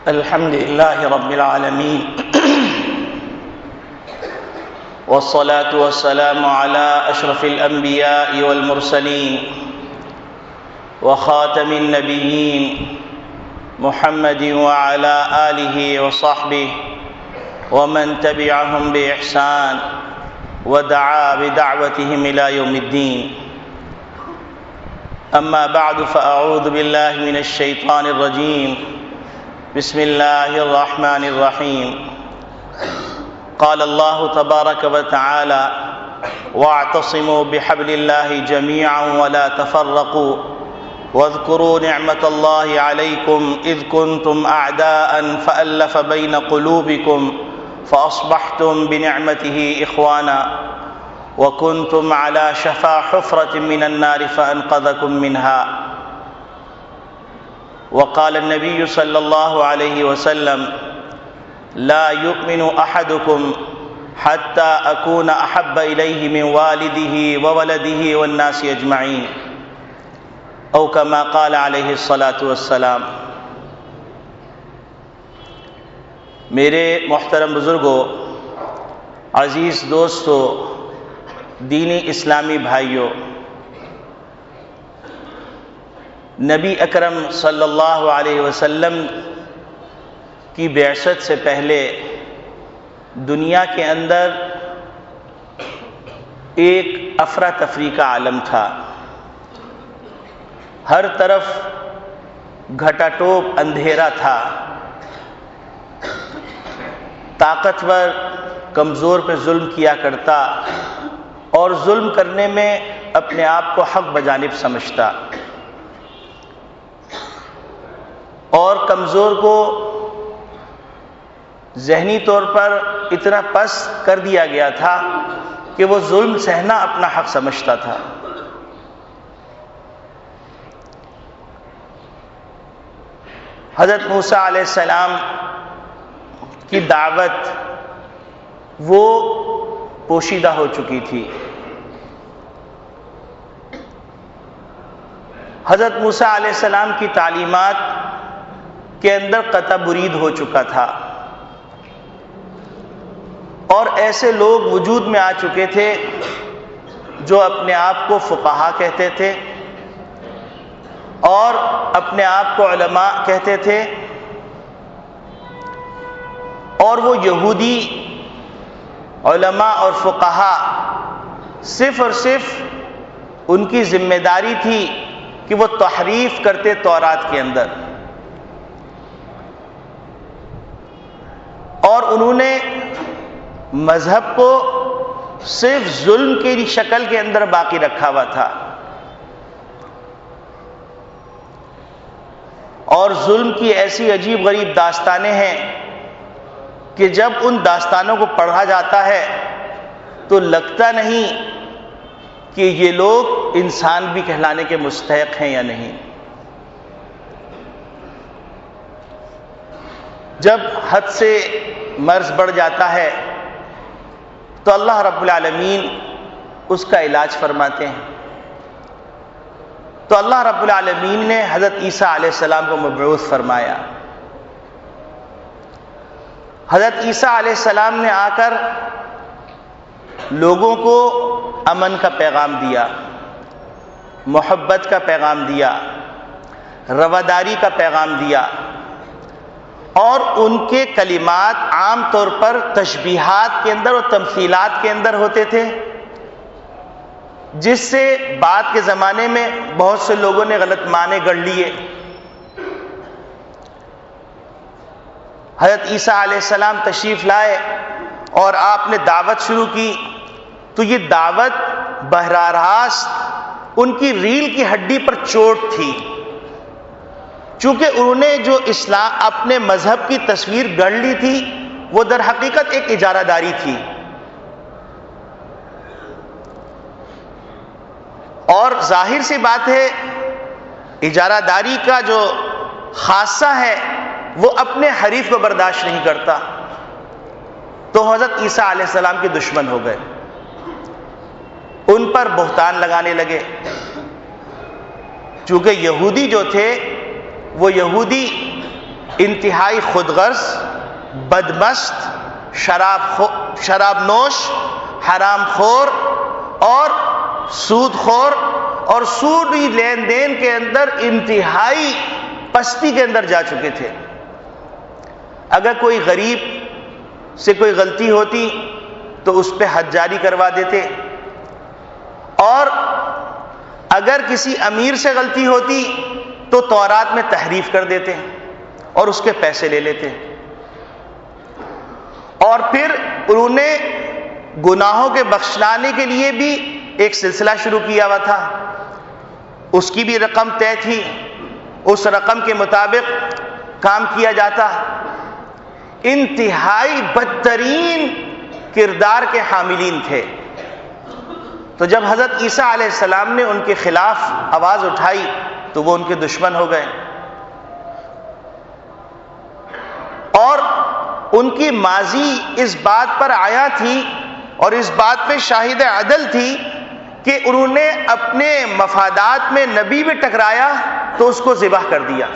الحمد لله رب العالمين والصلاة والسلام على أشرف الأنبياء والمرسلين وخاتم النبيين محمد وعلى آله وصحبه ومن تبعهم بإحسان ودعا بدعوتهم إلى يوم الدين. أما بعد فأعوذ بالله من الشيطان الرجيم. بسم الله الرحمن الرحيم. قال الله تبارك وتعالى: واعتصموا بحبل الله جميعا ولا تفرقوا واذكروا نعمة الله عليكم إذ كنتم أعداء فألف بين قلوبكم فأصبحتم بنعمته إخوانا وكنتم على شفا حفرة من النار فأنقذكم منها. وقال النبي صلى الله عليه وسلم: لا يؤمن أحدكم حتى أكون أحب إليه من والده وولده والناس أجمعين، أو كما قال عليه الصلاة والسلام. میرے محترم بزرگوں، عزیز دوستوں، دینی اسلامی بھائیوں، نبی اکرم صلی اللہ علیہ وسلم کی بعثت سے پہلے دنیا کے اندر ایک افراتفری کا عالم تھا. ہر طرف گھٹا ٹوپ اندھیرا تھا. طاقتور کمزور پہ ظلم کیا کرتا اور ظلم کرنے میں اپنے آپ کو حق بجانب سمجھتا، اور کمزور کو ذہنی طور پر اتنا پست کر دیا گیا تھا کہ وہ ظلم سہنا اپنا حق سمجھتا تھا. حضرت موسیٰ علیہ السلام کی دعوت وہ پوشیدہ ہو چکی تھی. حضرت موسیٰ علیہ السلام کی تعلیمات کے اندر قطع برید ہو چکا تھا، اور ایسے لوگ وجود میں آ چکے تھے جو اپنے آپ کو فقہا کہتے تھے اور اپنے آپ کو علماء کہتے تھے، اور وہ یہودی علماء اور فقہا صرف اور صرف ان کی ذمہ داری تھی کہ وہ تحریف کرتے تورات کے اندر، اور انہوں نے مذہب کو صرف ظلم کی شکل کے اندر باقی رکھا ہوا تھا، اور ظلم کی ایسی عجیب غریب داستانیں ہیں کہ جب ان داستانوں کو پڑھا جاتا ہے تو لگتا نہیں کہ یہ لوگ انسان بھی کہلانے کے مستحق ہیں یا نہیں. جب حد سے مرض بڑھ جاتا ہے تو اللہ رب العالمین اس کا علاج فرماتے ہیں. تو اللہ رب العالمین نے حضرت عیسیٰ علیہ السلام کو مبعوث فرمایا. حضرت عیسیٰ علیہ السلام نے آ کر لوگوں کو امن کا پیغام دیا، محبت کا پیغام دیا، رواداری کا پیغام دیا، اور ان کے کلمات عام طور پر تشبیہات کے اندر اور تمثیلات کے اندر ہوتے تھے، جس سے بعد کے زمانے میں بہت سے لوگوں نے غلط معنی گڑھ لیے. حضرت عیسیٰ علیہ السلام تشریف لائے اور آپ نے دعوت شروع کی، تو یہ دعوت براہ راست ان کی ریڑھ کی ہڈی پر چوٹ تھی، چونکہ انہوں نے جو اسلام اپنے مذہب کی تصویر گڑھ لی تھی وہ در حقیقت ایک اجارہ داری تھی، اور ظاہر سی بات ہے اجارہ داری کا جو خاصہ ہے وہ اپنے حریف کو برداشت نہیں کرتا. تو حضرت عیسیٰ علیہ السلام کے دشمن ہو گئے، ان پر بہتان لگانے لگے. چونکہ یہودی جو تھے وہ یہودی انتہائی خود غرض، بدمست، شراب نوش، حرام خور اور سود خور، اور سودی لین دین کے اندر انتہائی پستی کے اندر جا چکے تھے۔ اگر کوئی غریب سے کوئی غلطی ہوتی تو اس پہ حد جاری کروا دیتے، اور اگر کسی امیر سے غلطی ہوتی تو تورات میں تحریف کر دیتے اور اس کے پیسے لے لیتے۔ اور پھر انہوں نے گناہوں کے بخشانے کے لیے بھی ایک سلسلہ شروع کیا ہوا تھا، اس کی بھی رقم طے تھی، اس رقم کے مطابق کام کیا جاتا۔ انتہائی بدترین کردار کے حاملین تھے۔ تو جب حضرت عیسیٰ علیہ السلام نے ان کے خلاف آواز اٹھائی تو وہ ان کے دشمن ہو گئے، اور ان کی ماضی اس بات پر آیا تھی اور اس بات پہ شاہد عدل تھی کہ انہوں نے اپنے مفادات میں نبی بھی ٹکرایا تو اس کو ذبح کر دیا،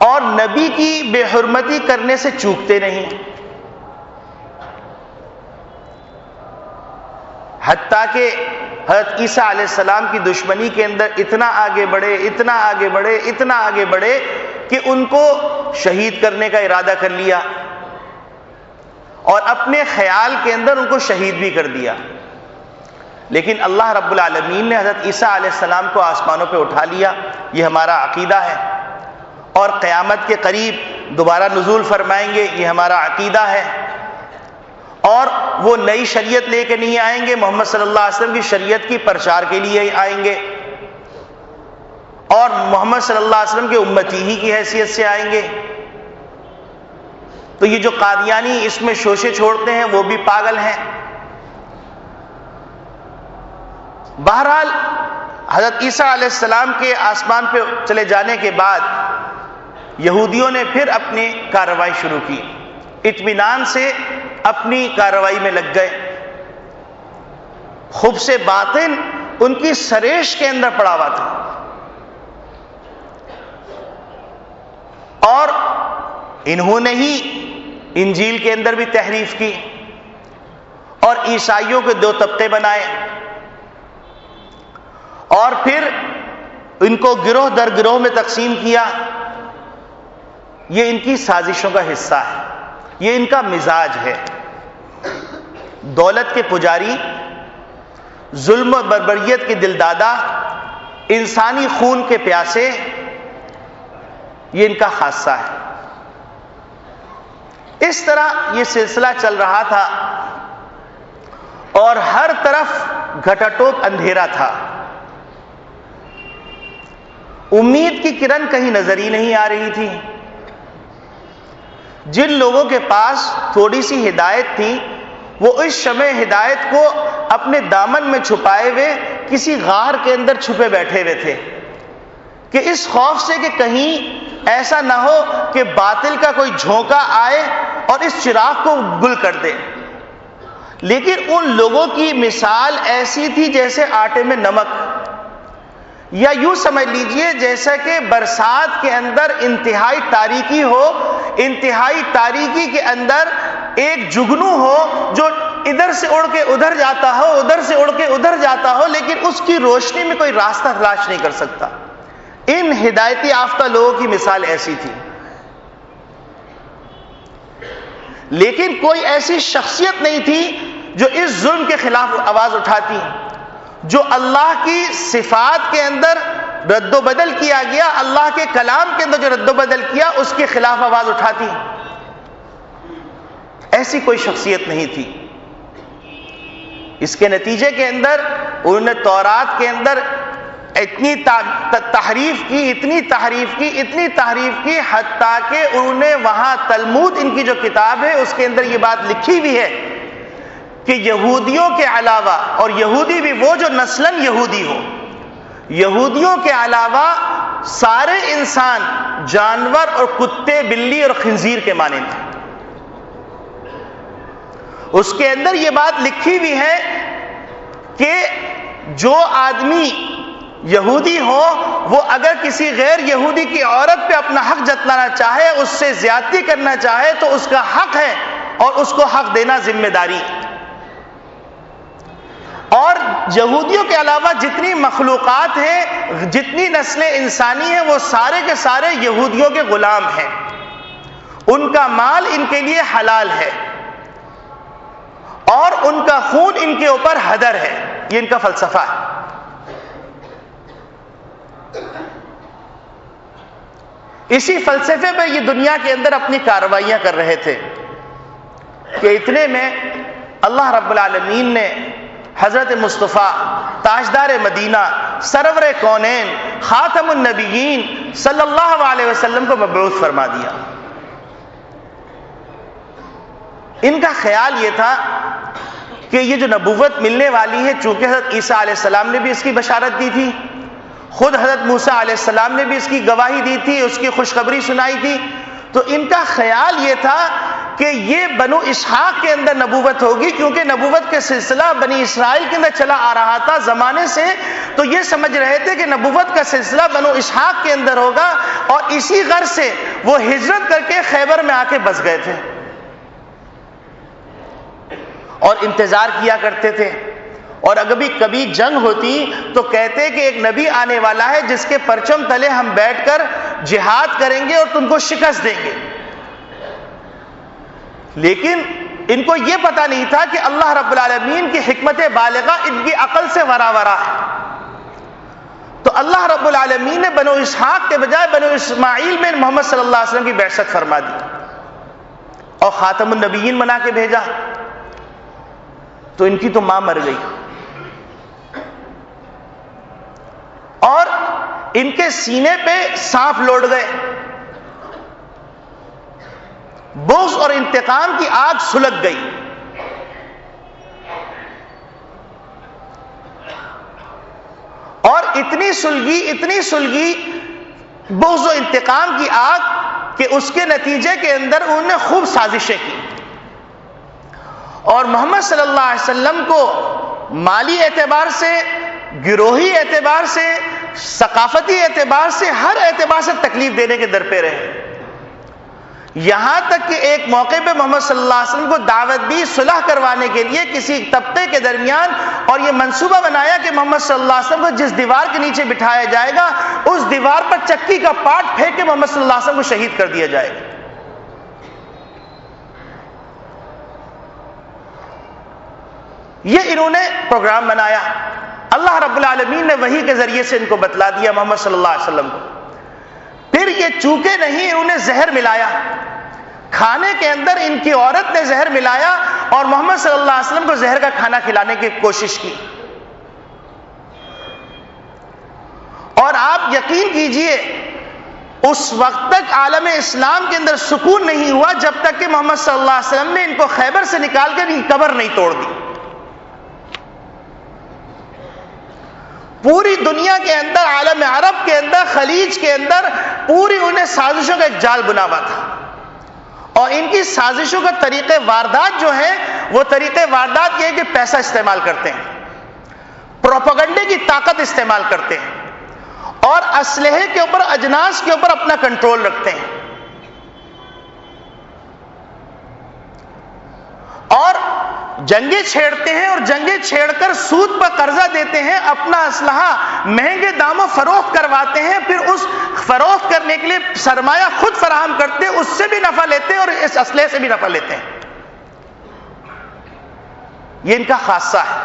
اور نبی کی بے حرمتی کرنے سے چوکتے نہیں، حتیٰ کہ حضرت عیسیٰ علیہ السلام کی دشمنی کے اندر اتنا آگے بڑھے اتنا آگے بڑھے اتنا آگے بڑھے کہ ان کو شہید کرنے کا ارادہ کر لیا، اور اپنے خیال کے اندر ان کو شہید بھی کر دیا۔ لیکن اللہ رب العالمین نے حضرت عیسیٰ علیہ السلام کو آسمانوں پہ اٹھا لیا، یہ ہمارا عقیدہ ہے، اور قیامت کے قریب دوبارہ نزول فرمائیں گے، یہ ہمارا عقیدہ ہے۔ اور وہ نئی شریعت لے کے نہیں آئیں گے، محمد صلی اللہ علیہ وسلم کی شریعت کی پرچار کے لیے ہی آئیں گے، اور محمد صلی اللہ علیہ وسلم کے امتی ہی کی حیثیت سے آئیں گے۔ تو یہ جو قادیانی اس میں شوشے چھوڑتے ہیں وہ بھی پاگل ہیں۔ بہرحال حضرت عیسیٰ علیہ السلام کے آسمان پہ چلے جانے کے بعد یہودیوں نے پھر اپنی کارروائی شروع کی، اطمینان سے اپنی کارروائی میں لگ گئے۔ خوب سے باطن ان کی سریش کے اندر پڑا ہوا تھا، اور انہوں نے ہی انجیل کے اندر بھی تحریف کی، اور عیسائیوں کے دو طبقے بنائے، اور پھر ان کو گروہ در گروہ میں تقسیم کیا۔ یہ ان کی سازشوں کا حصہ ہے، یہ ان کا مزاج ہے۔ دولت کے پجاری، ظلم و بربریت کے دلدادہ، انسانی خون کے پیاسے، یہ ان کا خاصہ ہے۔ اس طرح یہ سلسلہ چل رہا تھا، اور ہر طرف گھٹاٹوپ اندھیرا تھا، امید کی کرن کہیں نظر ہی نہیں آ رہی تھی۔ جن لوگوں کے پاس تھوڑی سی ہدایت تھی وہ اس شمع ہدایت کو اپنے دامن میں چھپائے ہوئے کسی غار کے اندر چھپے بیٹھے ہوئے تھے، کہ اس خوف سے کہ کہیں ایسا نہ ہو کہ باطل کا کوئی جھونکا آئے اور اس چراغ کو گل کر دے۔ لیکن ان لوگوں کی مثال ایسی تھی جیسے آٹے میں نمک، یا یوں سمجھ لیجئے جیسا کہ برسات کے اندر انتہائی تاریکی ہو، انتہائی تاریکی کے اندر ایک جگنو ہو جو ادھر سے اڑ کے ادھر جاتا ہو، ادھر سے اڑ کے ادھر جاتا ہو، لیکن اس کی روشنی میں کوئی راستہ تلاش نہیں کر سکتا۔ ان ہدایتی یافتہ لوگوں کی مثال ایسی تھی۔ لیکن کوئی ایسی شخصیت نہیں تھی جو اس ظلم کے خلاف آواز اٹھاتی، جو اللہ کی صفات کے اندر رد و بدل کیا گیا، اللہ کے کلام کے اندر جو رد و بدل کیا اس کے خلاف آواز اٹھاتی، ایسی کوئی شخصیت نہیں تھی۔ اس کے نتیجے کے اندر انہوں نے تورات کے اندر اتنی تحریف کی، اتنی تحریف کی، اتنی تحریف کی، حتیٰ کہ انہوں نے وہاں تلمود ان کی جو کتاب ہے اس کے اندر یہ بات لکھی بھی ہے کہ یہودیوں کے علاوہ، اور یہودی بھی وہ جو نسلاً یہودی ہو، یہودیوں کے علاوہ سارے انسان جانور اور کتے، بلی اور خنزیر کے مانند ہیں۔ اس کے اندر یہ بات لکھی بھی ہے کہ جو آدمی یہودی ہو وہ اگر کسی غیر یہودی کی عورت پہ اپنا حق جتلانا چاہے، اس سے زیادتی کرنا چاہے تو اس کا حق ہے اور اس کو حق دینا ذمہ داری۔ اور یہودیوں کے علاوہ جتنی مخلوقات ہیں، جتنی نسلیں انسانی ہیں، وہ سارے کے سارے یہودیوں کے غلام ہیں، ان کا مال ان کے لیے حلال ہے اور ان کا خون ان کے اوپر حدر ہے۔ یہ ان کا فلسفہ ہے۔ اسی فلسفے پہ یہ دنیا کے اندر اپنی کارروائیاں کر رہے تھے کہ اتنے میں اللہ رب العالمین نے حضرت مصطفیٰ تاجدار مدینہ سرور کونین خاتم النبیین صلی اللہ علیہ وسلم کو مبعوث فرما دیا۔ ان کا خیال یہ تھا کہ یہ جو نبوت ملنے والی ہے، چونکہ حضرت عیسیٰ علیہ السلام نے بھی اس کی بشارت دی تھی، خود حضرت موسیٰ علیہ السلام نے بھی اس کی گواہی دی تھی، اس کی خوشخبری سنائی تھی، تو ان کا خیال یہ تھا کہ یہ بنو اسحاق کے اندر نبوت ہوگی، کیونکہ نبوت کے سلسلہ بنی اسرائیل کے اندر چلا آ رہا تھا زمانے سے، تو یہ سمجھ رہے تھے کہ نبوت کا سلسلہ بنو اسحاق کے اندر ہوگا، اور اسی غرض سے وہ ہجرت کر کے خیبر میں آ کے بس گئے تھے اور انتظار کیا کرتے تھے۔ اور اگر کبھی جنگ ہوتی تو کہتے کہ ایک نبی آنے والا ہے جس کے پرچم تلے ہم بیٹھ کر جہاد کریں گے اور تم کو شکست دیں گے، لیکن ان کو یہ پتہ نہیں تھا کہ اللہ رب العالمین کی حکمت بالغہ ان کی عقل سے ورا ہے۔ تو اللہ رب العالمین نے بنو اسحاق کے بجائے بنو اسماعیل میں محمد صلی اللہ علیہ وسلم کی بعثت فرما دی اور خاتم النبیین بنا کے بھیجا۔ تو ان کی تو ماں مر گئی اور ان کے سینے پہ سانپ لوٹ گئے، بغض اور انتقام کی آگ سلگ گئی۔ اور اتنی سلگی بغض و انتقام کی آگ کہ اس کے نتیجے کے اندر انہوں نے خوب سازشیں کی اور محمد صلی اللہ علیہ وسلم کو مالی اعتبار سے، گروہی اعتبار سے، ثقافتی اعتبار سے، ہر اعتبار سے تکلیف دینے کے در پہ رہے، یہاں تک کہ ایک موقع پہ محمد صلی اللہ علیہ وسلم کو دعوت دی صلح کروانے کے لیے کسی طبقے کے درمیان، اور یہ منصوبہ بنایا کہ محمد صلی اللہ علیہ وسلم کو جس دیوار کے نیچے بٹھایا جائے گا اس دیوار پر چکی کا پاٹ پھینک کے محمد صلی اللہ علیہ وسلم کو شہید کر دیا جائے گا۔ یہ انہوں نے پروگرام بنایا، اللہ رب العالمین نے وحی کے ذریعے سے ان کو بتلا دیا محمد صلی اللہ علیہ وسلم کو۔ پھر یہ چوکے نہیں، انہوں نے زہر ملایا، کھانے کے اندر ان کی عورت نے زہر ملایا اور محمد صلی اللہ علیہ وسلم کو زہر کا کھانا کھلانے کی کوشش کی۔ اور آپ یقین کیجئے اس وقت تک عالم اسلام کے اندر سکون نہیں ہوا جب تک کہ محمد صلی اللہ علیہ وسلم نے ان کو خیبر سے نکال کر ان کی قبر نہیں توڑ دی۔ پوری دنیا کے اندر، عالم عرب کے اندر، خلیج کے اندر پوری انہیں سازشوں کا ایک جال بنا ہوا تھا، اور ان کی سازشوں کا طریقے واردات جو ہے وہ طریقے واردات یہ ہے کہ پیسہ استعمال کرتے ہیں، پروپیگنڈے کی طاقت استعمال کرتے ہیں اور اسلحے کے اوپر، اجناس کے اوپر اپنا کنٹرول رکھتے ہیں، اور جنگیں چھیڑتے ہیں اور جنگیں چھیڑ کر سود پر قرضہ دیتے ہیں، اپنا اسلحہ مہنگے داموں فروخت کرواتے ہیں، پھر اس فروخت کرنے کے لیے سرمایہ خود فراہم کرتے ہیں، اس سے بھی نفع لیتے ہیں اور اس اسلحے سے بھی نفع لیتے ہیں۔ یہ ان کا خاصہ ہے،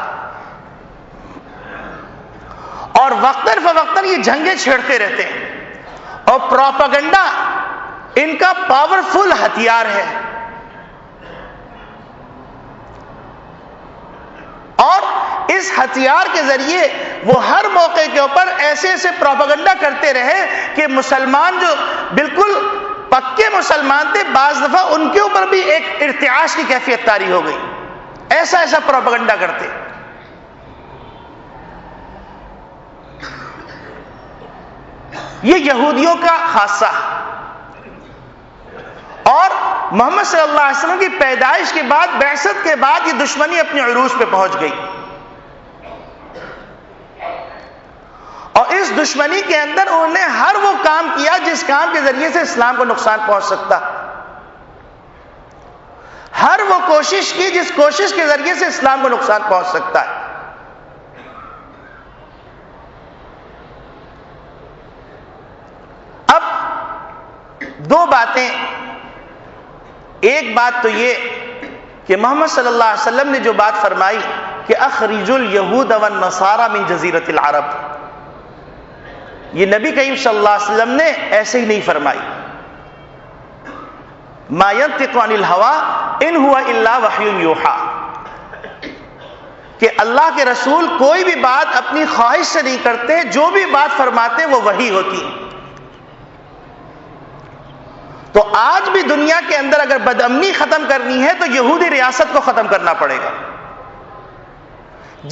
اور وقتاً فوقتاً یہ جنگیں چھیڑتے رہتے ہیں، اور پروپیگنڈا ان کا پاورفل ہتھیار ہے، اور اس ہتھیار کے ذریعے وہ ہر موقع کے اوپر ایسے ایسے پروپیگنڈا کرتے رہے کہ مسلمان جو بالکل پکے مسلمان تھے، بعض دفعہ ان کے اوپر بھی ایک ارتعاش کی کیفیت طاری ہو گئی، ایسا ایسا پروپیگنڈا کرتے۔ یہ یہودیوں کا خاصہ ہے، اور محمد صلی اللہ علیہ وسلم کی پیدائش کے بعد، بعثت کے بعد، یہ دشمنی اپنے عروج پہ پہنچ گئی، اور اس دشمنی کے اندر انہوں نے ہر وہ کام کیا جس کام کے ذریعے سے اسلام کو نقصان پہنچ سکتا، ہر وہ کوشش کی جس کوشش کے ذریعے سے اسلام کو نقصان پہنچ سکتا ہے۔ اب دو باتیں، ایک بات تو یہ کہ محمد صلی اللہ علیہ وسلم نے جو بات فرمائی کہ اخرج الیہود والنصارى من جزیرۃ العرب، یہ نبی کریم صلی اللہ علیہ وسلم نے ایسے ہی نہیں فرمائی۔ ما ينطق عن الهوى ان هو الا وحی یوحى، کہ اللہ کے رسول کوئی بھی بات اپنی خواہش سے نہیں کرتے، جو بھی بات فرماتے وہ وحی ہوتی۔ تو آج بھی دنیا کے اندر اگر بدامنی ختم کرنی ہے تو یہودی ریاست کو ختم کرنا پڑے گا۔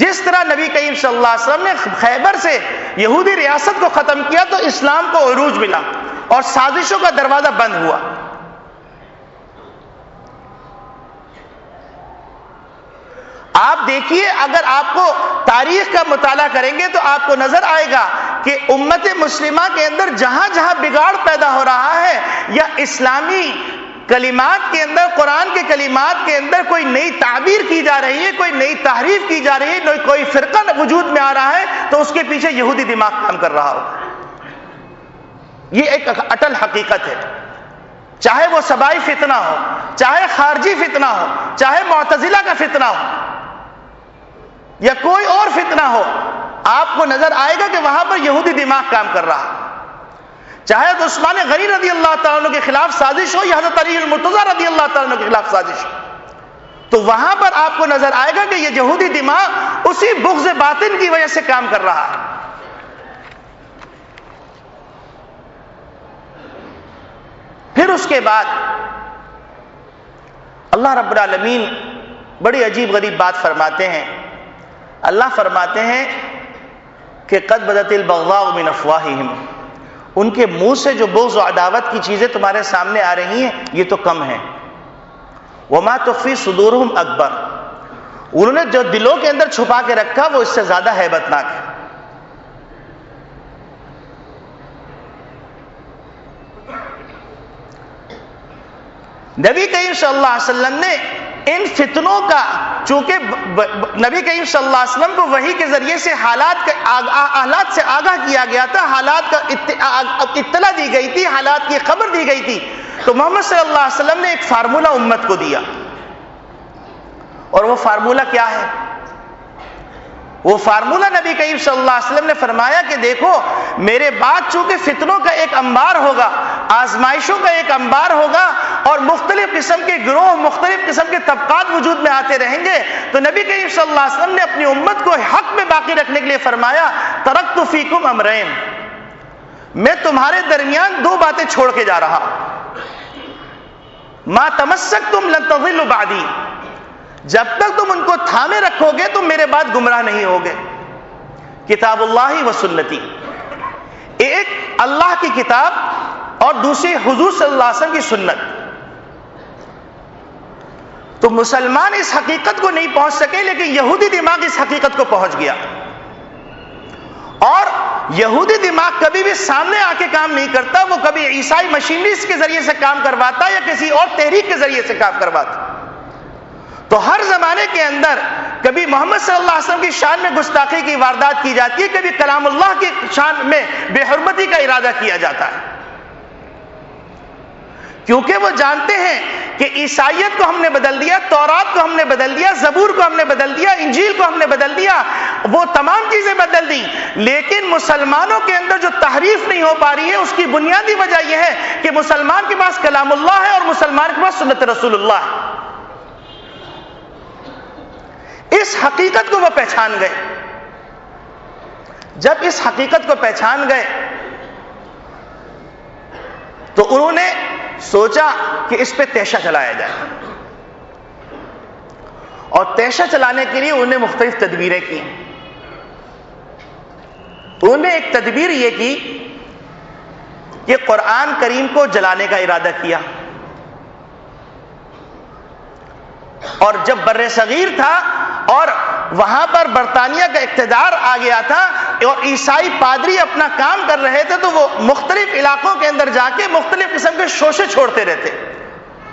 جس طرح نبی کریم صلی اللہ علیہ وسلم نے خیبر سے یہودی ریاست کو ختم کیا تو اسلام کو عروج ملا اور سازشوں کا دروازہ بند ہوا۔ آپ دیکھیے، اگر آپ کو تاریخ کا مطالعہ کریں گے تو آپ کو نظر آئے گا کہ امت مسلمہ کے اندر جہاں جہاں بگاڑ پیدا ہو رہا ہے یا اسلامی کلمات کے اندر، قرآن کے کلمات کے اندر کوئی نئی تعبیر کی جا رہی ہے، کوئی نئی تحریف کی جا رہی ہے، کوئی فرقہ وجود میں آ رہا ہے تو اس کے پیچھے یہودی دماغ کام کر رہا ہو۔ یہ ایک اٹل حقیقت ہے، چاہے وہ سبائی فتنہ ہو، چاہے خارجی فتنہ ہو، چاہے معتزلہ کا فتنہ ہو یا کوئی اور فتنہ ہو، آپ کو نظر آئے گا کہ وہاں پر یہودی دماغ کام کر رہا ہے۔ چاہے تو عثمان غنی رضی اللہ تعالیٰ عنہ کے خلاف سازش ہو یا حضرت علی المرتضیٰ رضی اللہ تعالیٰ عنہ کے خلاف سازش ہو، تو وہاں پر آپ کو نظر آئے گا کہ یہ یہودی دماغ اسی بغض باطن کی وجہ سے کام کر رہا ہے۔ پھر اس کے بعد اللہ رب العالمین بڑی عجیب غریب بات فرماتے ہیں۔ اللہ فرماتے ہیں کہ قد بدت البغضاء من افواہہم، ان کے منہ سے جو بغض و عداوت کی چیزیں تمہارے سامنے آ رہی ہیں یہ تو کم ہیں، وما تخفی صدورہم اکبر، انہوں نے جو دلوں کے اندر چھپا کے رکھا وہ اس سے زیادہ ہیبت ناک ہے۔ نبی کریم صلی اللہ علیہ وسلم نے ان فتنوں کا، چونکہ نبی کریم صلی اللہ علیہ وسلم کو وحی کے ذریعے سے حالات سے آگاہ کیا گیا تھا، حالات کا اطلاع دی گئی تھی، حالات کی خبر دی گئی تھی، تو محمد صلی اللہ علیہ وسلم نے ایک فارمولہ امت کو دیا، اور وہ فارمولہ کیا ہے؟ وہ فارمولہ نبی کریم صلی اللہ علیہ وسلم نے فرمایا کہ دیکھو میرے بعد چونکہ فتنوں کا ایک انبار ہوگا، آزمائشوں کا ایک انبار ہوگا، اور مختلف قسم کے گروہ، مختلف قسم کے طبقات وجود میں آتے رہیں گے، تو نبی کریم صلی اللہ علیہ وسلم نے اپنی امت کو حق میں باقی رکھنے کے لیے فرمایا ترکت فیکم امرین، میں تمہارے درمیان دو باتیں چھوڑ کے جا رہا، ما تمسکتم لن تضلوا بعدی، جب تک تم ان کو تھامے رکھو گے تو میرے بعد گمراہ نہیں ہوگے، کتاب اللہ و سنتی، ایک اللہ کی کتاب اور دوسری حضور صلی اللہ علیہ وسلم کی سنت۔ تو مسلمان اس حقیقت کو نہیں پہنچ سکے، لیکن یہودی دماغ اس حقیقت کو پہنچ گیا، اور یہودی دماغ کبھی بھی سامنے آ کے کام نہیں کرتا، وہ کبھی عیسائی مشینری کے ذریعے سے کام کرواتا یا کسی اور تحریک کے ذریعے سے کام کرواتا۔ تو ہر زمانے کے اندر کبھی محمد صلی اللہ علیہ وسلم کی شان میں گستاخی کی واردات کی جاتی ہے، کبھی کلام اللہ کی شان میں بے حرمتی کا ارادہ کیا جاتا ہے، کیونکہ وہ جانتے ہیں کہ عیسائیت کو ہم نے بدل دیا، تورات کو ہم نے بدل دیا، زبور کو ہم نے بدل دیا، انجیل کو ہم نے بدل دیا، وہ تمام چیزیں بدل دی، لیکن مسلمانوں کے اندر جو تحریف نہیں ہو پا رہی ہے اس کی بنیادی وجہ یہ ہے کہ مسلمان کے پاس کلام اللہ ہے اور مسلمان کے پاس سنت رسول اللہ ہے۔ اس حقیقت کو وہ پہچان گئے، جب اس حقیقت کو پہچان گئے تو انہوں نے سوچا کہ اس پہ تیشہ چلایا جائے، اور تیشہ چلانے کے لیے انہوں نے مختلف تدبیریں کی۔ انہوں نے ایک تدبیر یہ کی کہ قرآن کریم کو جلانے کا ارادہ کیا، اور جب بر صغیر تھا اور وہاں پر برطانیہ کا اقتدار آ گیا تھا اور عیسائی پادری اپنا کام کر رہے تھے، تو وہ مختلف علاقوں کے اندر جا کے مختلف قسم کے شوشے چھوڑتے رہتے.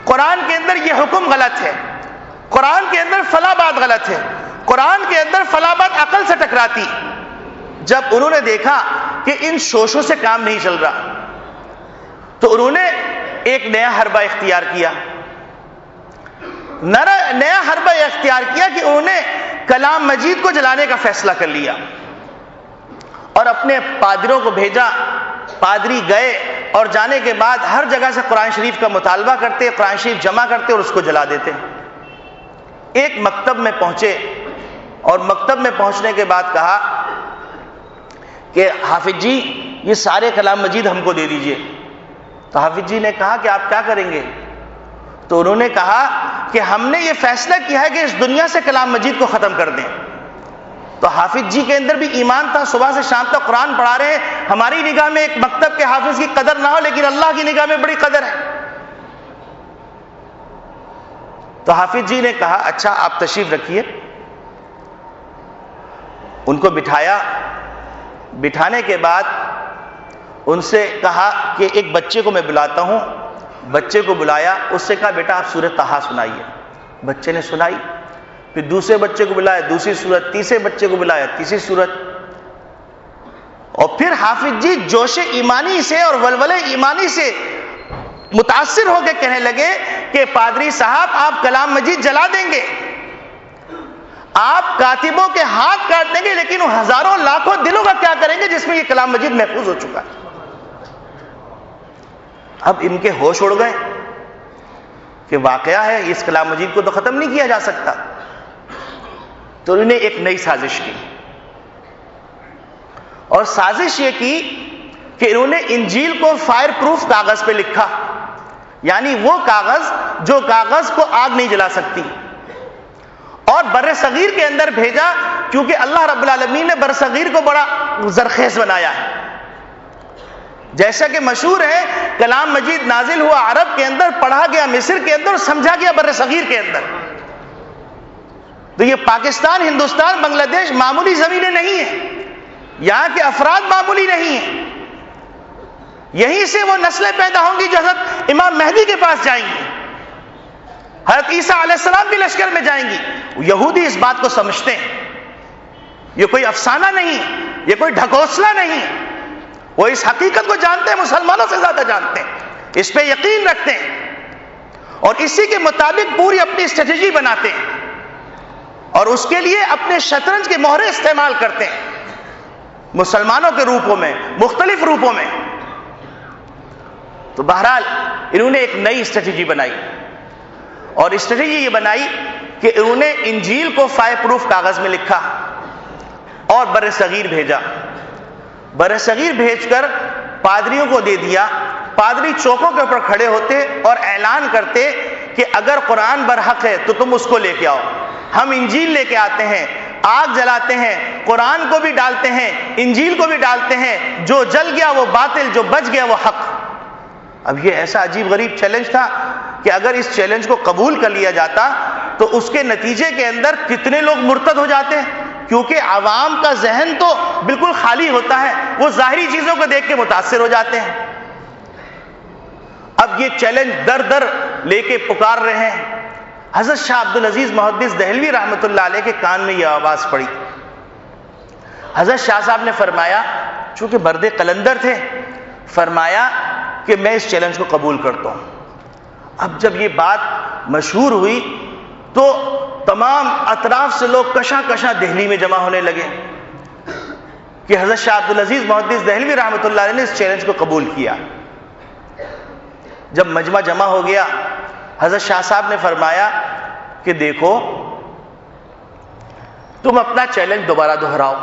قرآن کے اندر یہ حکم غلط ہے، قرآن کے اندر فلاں بات غلط ہے، قرآن کے اندر فلاں بات عقل سے ٹکراتی. جب انہوں نے دیکھا کہ ان شوشوں سے کام نہیں چل رہا تو انہوں نے ایک نیا حربہ اختیار کیا. نیا حربہ اختیار کیا کہ انہوں نے کلام مجید کو جلانے کا فیصلہ کر لیا اور اپنے پادریوں کو بھیجا. پادری گئے اور جانے کے بعد ہر جگہ سے قرآن شریف کا مطالبہ کرتے، قرآن شریف جمع کرتے اور اس کو جلا دیتے. ایک مکتب میں پہنچے اور مکتب میں پہنچنے کے بعد کہا کہ حافظ جی یہ سارے کلام مجید ہم کو دے دیجئے. تو حافظ جی نے کہا کہ آپ کیا کریں گے؟ تو انہوں نے کہا کہ ہم نے یہ فیصلہ کیا ہے کہ اس دنیا سے کلام مجید کو ختم کر دیں. تو حافظ جی کے اندر بھی ایمان تھا، صبح سے شام تک قرآن پڑھا رہے ہیں. ہماری نگاہ میں ایک مکتب کے حافظ کی قدر نہ ہو لیکن اللہ کی نگاہ میں بڑی قدر ہے. تو حافظ جی نے کہا اچھا آپ تشریف رکھیے. ان کو بٹھایا. بٹھانے کے بعد ان سے کہا کہ ایک بچے کو میں بلاتا ہوں. بچے کو بلایا، اس سے کہا بیٹا آپ سورہ طٰہٰ سنائیے. بچے نے سنائی. پھر دوسرے بچے کو بلایا، دوسری سورت. تیسرے بچے کو بلایا، تیسری سورت. اور پھر حافظ جی جوش ایمانی سے اور ولولے ایمانی سے متاثر ہو کے کہنے لگے کہ پادری صاحب آپ کلام مجید جلا دیں گے، آپ کاتبوں کے ہاتھ کاٹ دیں گے، لیکن وہ ہزاروں لاکھوں دلوں کا کیا کریں گے جس میں یہ کلام مجید محفوظ ہو چکا ہے. اب ان کے ہوش اڑ گئے کہ واقعہ ہے اس کلام مجید کو تو ختم نہیں کیا جا سکتا. تو انہوں نے ایک نئی سازش کی اور سازش یہ کی کہ انہوں نے انجیل کو فائر پروف کاغذ پہ لکھا، یعنی وہ کاغذ جو کاغذ کو آگ نہیں جلا سکتی، اور بر صغیر کے اندر بھیجا کیونکہ اللہ رب العالمین نے بر صغیر کو بڑا زرخیز بنایا ہے. جیسا کہ مشہور ہے کلام مجید نازل ہوا عرب کے اندر، پڑھا گیا مصر کے اندر، سمجھا گیا بر صغیر کے اندر. تو یہ پاکستان، ہندوستان، بنگلہ دیش معمولی زمینیں نہیں ہیں، یہاں کے افراد معمولی نہیں ہیں. یہیں سے وہ نسلیں پیدا ہوں گی جو حضرت امام مہدی کے پاس جائیں گی، حضرت عیسیٰ علیہ السلام بھی لشکر میں جائیں گی. یہودی اس بات کو سمجھتے ہیں، یہ کوئی افسانہ نہیں، یہ کوئی ڈھکوسلا نہیں، وہ اس حقیقت کو جانتے ہیں، مسلمانوں سے زیادہ جانتے ہیں، اس پہ یقین رکھتے ہیں اور اسی کے مطابق پوری اپنی اسٹریٹجی بناتے ہیں اور اس کے لیے اپنے شطرنج کے مہرے استعمال کرتے ہیں مسلمانوں کے روپوں میں، مختلف روپوں میں. تو بہرحال انہوں نے ایک نئی اسٹریٹجی بنائی اور اسٹریٹجی یہ بنائی کہ انہوں نے انجیل کو فائر پروف کاغذ میں لکھا اور بر صغیر بھیجا. بر صغیر بھیج کر پادریوں کو دے دیا. پادری چوکوں کے اوپر کھڑے ہوتے اور اعلان کرتے کہ اگر قرآن برحق ہے تو تم اس کو لے کے آؤ، ہم انجیل لے کے آتے ہیں، آگ جلاتے ہیں، قرآن کو بھی ڈالتے ہیں، انجیل کو بھی ڈالتے ہیں، جو جل گیا وہ باطل، جو بچ گیا وہ حق. اب یہ ایسا عجیب غریب چیلنج تھا کہ اگر اس چیلنج کو قبول کر لیا جاتا تو اس کے نتیجے کے اندر کتنے لوگ مرتد ہو جاتے ہیں، کیونکہ عوام کا ذہن تو بالکل خالی ہوتا ہے، وہ ظاہری چیزوں کو دیکھ کے متاثر ہو جاتے ہیں. اب یہ چیلنج در در لے کے پکار رہے ہیں. حضرت شاہ عبد العزیز محدث دہلوی رحمۃ اللہ علیہ کے کان میں یہ آواز پڑی. حضرت شاہ صاحب نے فرمایا، چونکہ برد قلندر تھے، فرمایا کہ میں اس چیلنج کو قبول کرتا ہوں. اب جب یہ بات مشہور ہوئی تو تمام اطراف سے لوگ کشاں کشاں دہلی میں جمع ہونے لگے کہ حضرت شاہ عبد العزیز محدث دہلوی رحمۃ اللہ علیہ نے اس چیلنج کو قبول کیا. جب مجمع جمع ہو گیا، حضرت شاہ صاحب نے فرمایا کہ دیکھو تم اپنا چیلنج دوبارہ دہراؤ.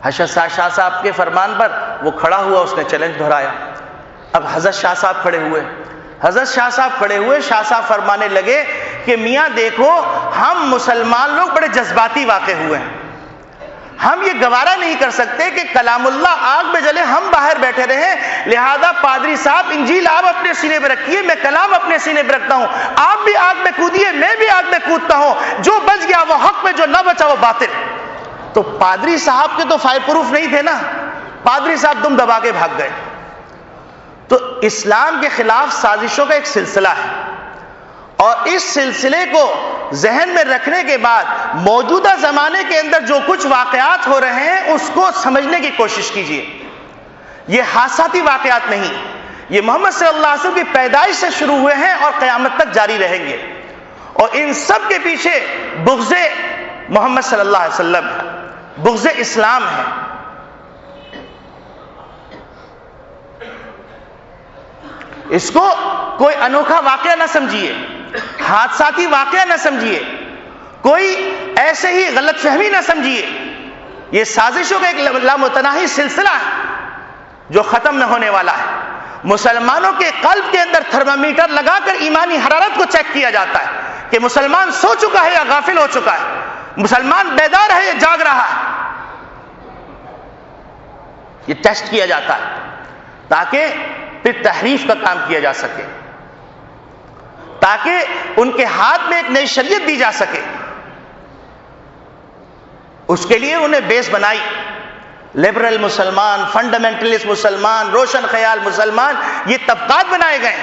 حضرت شاہ صاحب کے فرمان پر وہ کھڑا ہوا، اس نے چیلنج دہرایا. اب حضرت شاہ صاحب کھڑے ہوئے. حضرت شاہ صاحب کھڑے ہوئے، شاہ صاحب فرمانے لگے کہ میاں دیکھو ہم مسلمان لوگ بڑے جذباتی واقع ہوئے ہیں، ہم یہ گوارا نہیں کر سکتے کہ کلام اللہ آگ میں جلے، ہم باہر بیٹھے رہیں، لہذا پادری صاحب انجیل آپ اپنے سینے پہ رکھیے، میں کلام اپنے سینے پہ رکھتا ہوں، آپ بھی آگ میں کودیے، میں بھی آگ میں کودتا ہوں، جو بچ گیا وہ حق میں، جو نہ بچا وہ باطل۔ تو پادری صاحب کے تو فائر پروف نہیں تھے نا، پادری صاحب دم دبا کے بھاگ گئے۔ تو اسلام کے خلاف سازشوں کا ایک سلسلہ ہے، اور اس سلسلے کو ذہن میں رکھنے کے بعد موجودہ زمانے کے اندر جو کچھ واقعات ہو رہے ہیں اس کو سمجھنے کی کوشش کیجیے۔ یہ حادثاتی واقعات نہیں، یہ محمد صلی اللہ علیہ وسلم کی پیدائش سے شروع ہوئے ہیں اور قیامت تک جاری رہیں گے، اور ان سب کے پیچھے بغض محمد صلی اللہ علیہ وسلم ہے، بغض اسلام ہے۔ اس کو کوئی انوکھا واقعہ نہ سمجھیے، حادثاتی واقعہ نہ سمجھیے، کوئی ایسے ہی غلط فہمی نہ سمجھیے، یہ سازشوں کا ایک لامتناہی سلسلہ ہے جو ختم نہ ہونے والا ہے۔ مسلمانوں کے قلب کے اندر تھرمامیٹر لگا کر ایمانی حرارت کو چیک کیا جاتا ہے کہ مسلمان سو چکا ہے یا غافل ہو چکا ہے، مسلمان بیدار ہے یا جاگ رہا ہے، یہ ٹیسٹ کیا جاتا ہے تاکہ پھر تحریف کا کام کیا جا سکے، تاکہ ان کے ہاتھ میں ایک نئی شریعت دی جا سکے۔ اس کے لیے انہیں بیس بنائی، لبرل مسلمان، فنڈامنٹلسٹ مسلمان، روشن خیال مسلمان، یہ طبقات بنائے گئے،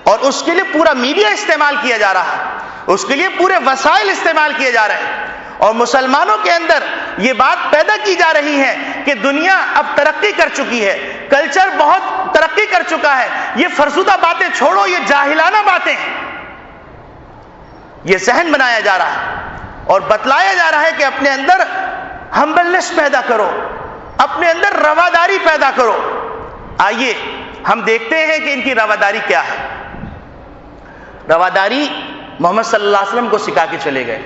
اور اس کے لیے پورا میڈیا استعمال کیا جا رہا ہے، اس کے لیے پورے وسائل استعمال کیے جا رہے ہیں، اور مسلمانوں کے اندر یہ بات پیدا کی جا رہی ہے کہ دنیا اب ترقی کر چکی ہے، کلچر بہت ترقی کر چکا ہے، یہ فرسودہ باتیں چھوڑو، یہ جاہلانہ باتیں ہیں، یہ ذہن بنایا جا رہا ہے اور بتلایا جا رہا ہے کہ اپنے اندر ہمبلنس پیدا کرو، اپنے اندر رواداری پیدا کرو۔ آئیے ہم دیکھتے ہیں کہ ان کی رواداری کیا ہے۔ رواداری محمد صلی اللہ علیہ وسلم کو سکھا کے چلے گئے،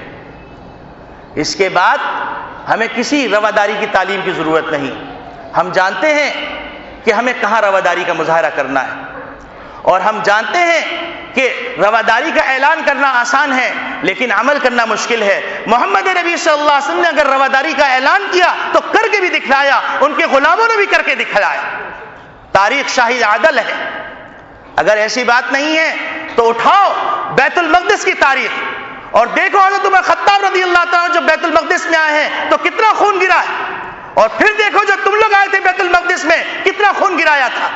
اس کے بعد ہمیں کسی رواداری کی تعلیم کی ضرورت نہیں، ہم جانتے ہیں کہ ہمیں کہاں رواداری کا مظاہرہ کرنا ہے، اور ہم جانتے ہیں کہ رواداری کا اعلان کرنا آسان ہے لیکن عمل کرنا مشکل ہے۔ محمد نبی صلی اللہ علیہ وسلم نے اگر رواداری کا اعلان کیا تو کر کے بھی دکھلایا، ان کے غلاموں نے بھی کر کے دکھلایا، تاریخ شاہد عدل ہے۔ اگر ایسی بات نہیں ہے تو اٹھاؤ بیت المقدس کی تاریخ اور دیکھو حضرت عمر خطاب رضی اللہ تعالیٰ جب بیت المقدس میں آئے ہیں تو کتنا خون گرا ہے، اور پھر دیکھو جب تم لوگ آئے تھے بیت المقدس میں کتنا خون گرایا تھا،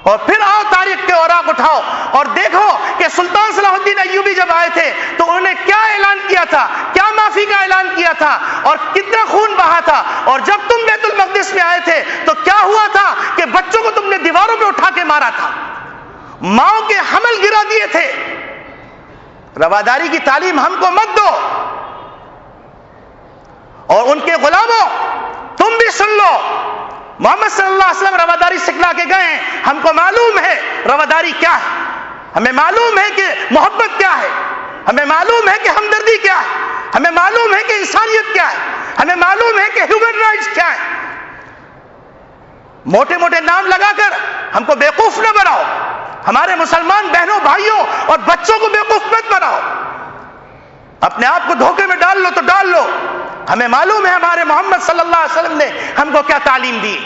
اور پھر آؤ تاریخ کے اوراق اٹھاؤ اور دیکھو کہ سلطان صلاح الدین ایوبی جب آئے تھے تو انہوں نے کیا اعلان کیا تھا، کیا معافی کا اعلان کیا تھا، اور کتنا خون بہا تھا، اور جب تم بیت المقدس میں آئے تھے تو کیا ہوا تھا کہ بچوں کو تم نے دیواروں پہ اٹھا کے مارا تھا، ماؤں کے حمل گرا دیے تھے۔ رواداری کی تعلیم ہم کو مت دو، اور ان کے غلاموں تم بھی سن لو، محمد صلی اللہ علیہ وسلم رواداری سکھلا کے گئے ہیں، ہم کو معلوم ہے رواداری کیا ہے، ہمیں معلوم ہے کہ محبت کیا ہے، ہمیں معلوم ہے کہ ہمدردی کیا ہے، ہمیں معلوم ہے کہ انسانیت کیا ہے، ہمیں معلوم ہے کہ ہیومن رائٹس کیا ہے۔ موٹے موٹے نام لگا کر ہم کو بیوقوف نہ بناؤ، ہمارے مسلمان بہنوں بھائیوں اور بچوں کو بیوقوف مت بناؤ، اپنے آپ کو دھوکے میں ڈال لو تو ڈال لو، ہمیں معلوم ہے ہمارے محمد صلی اللہ علیہ وسلم نے ہم کو کیا تعلیم دی،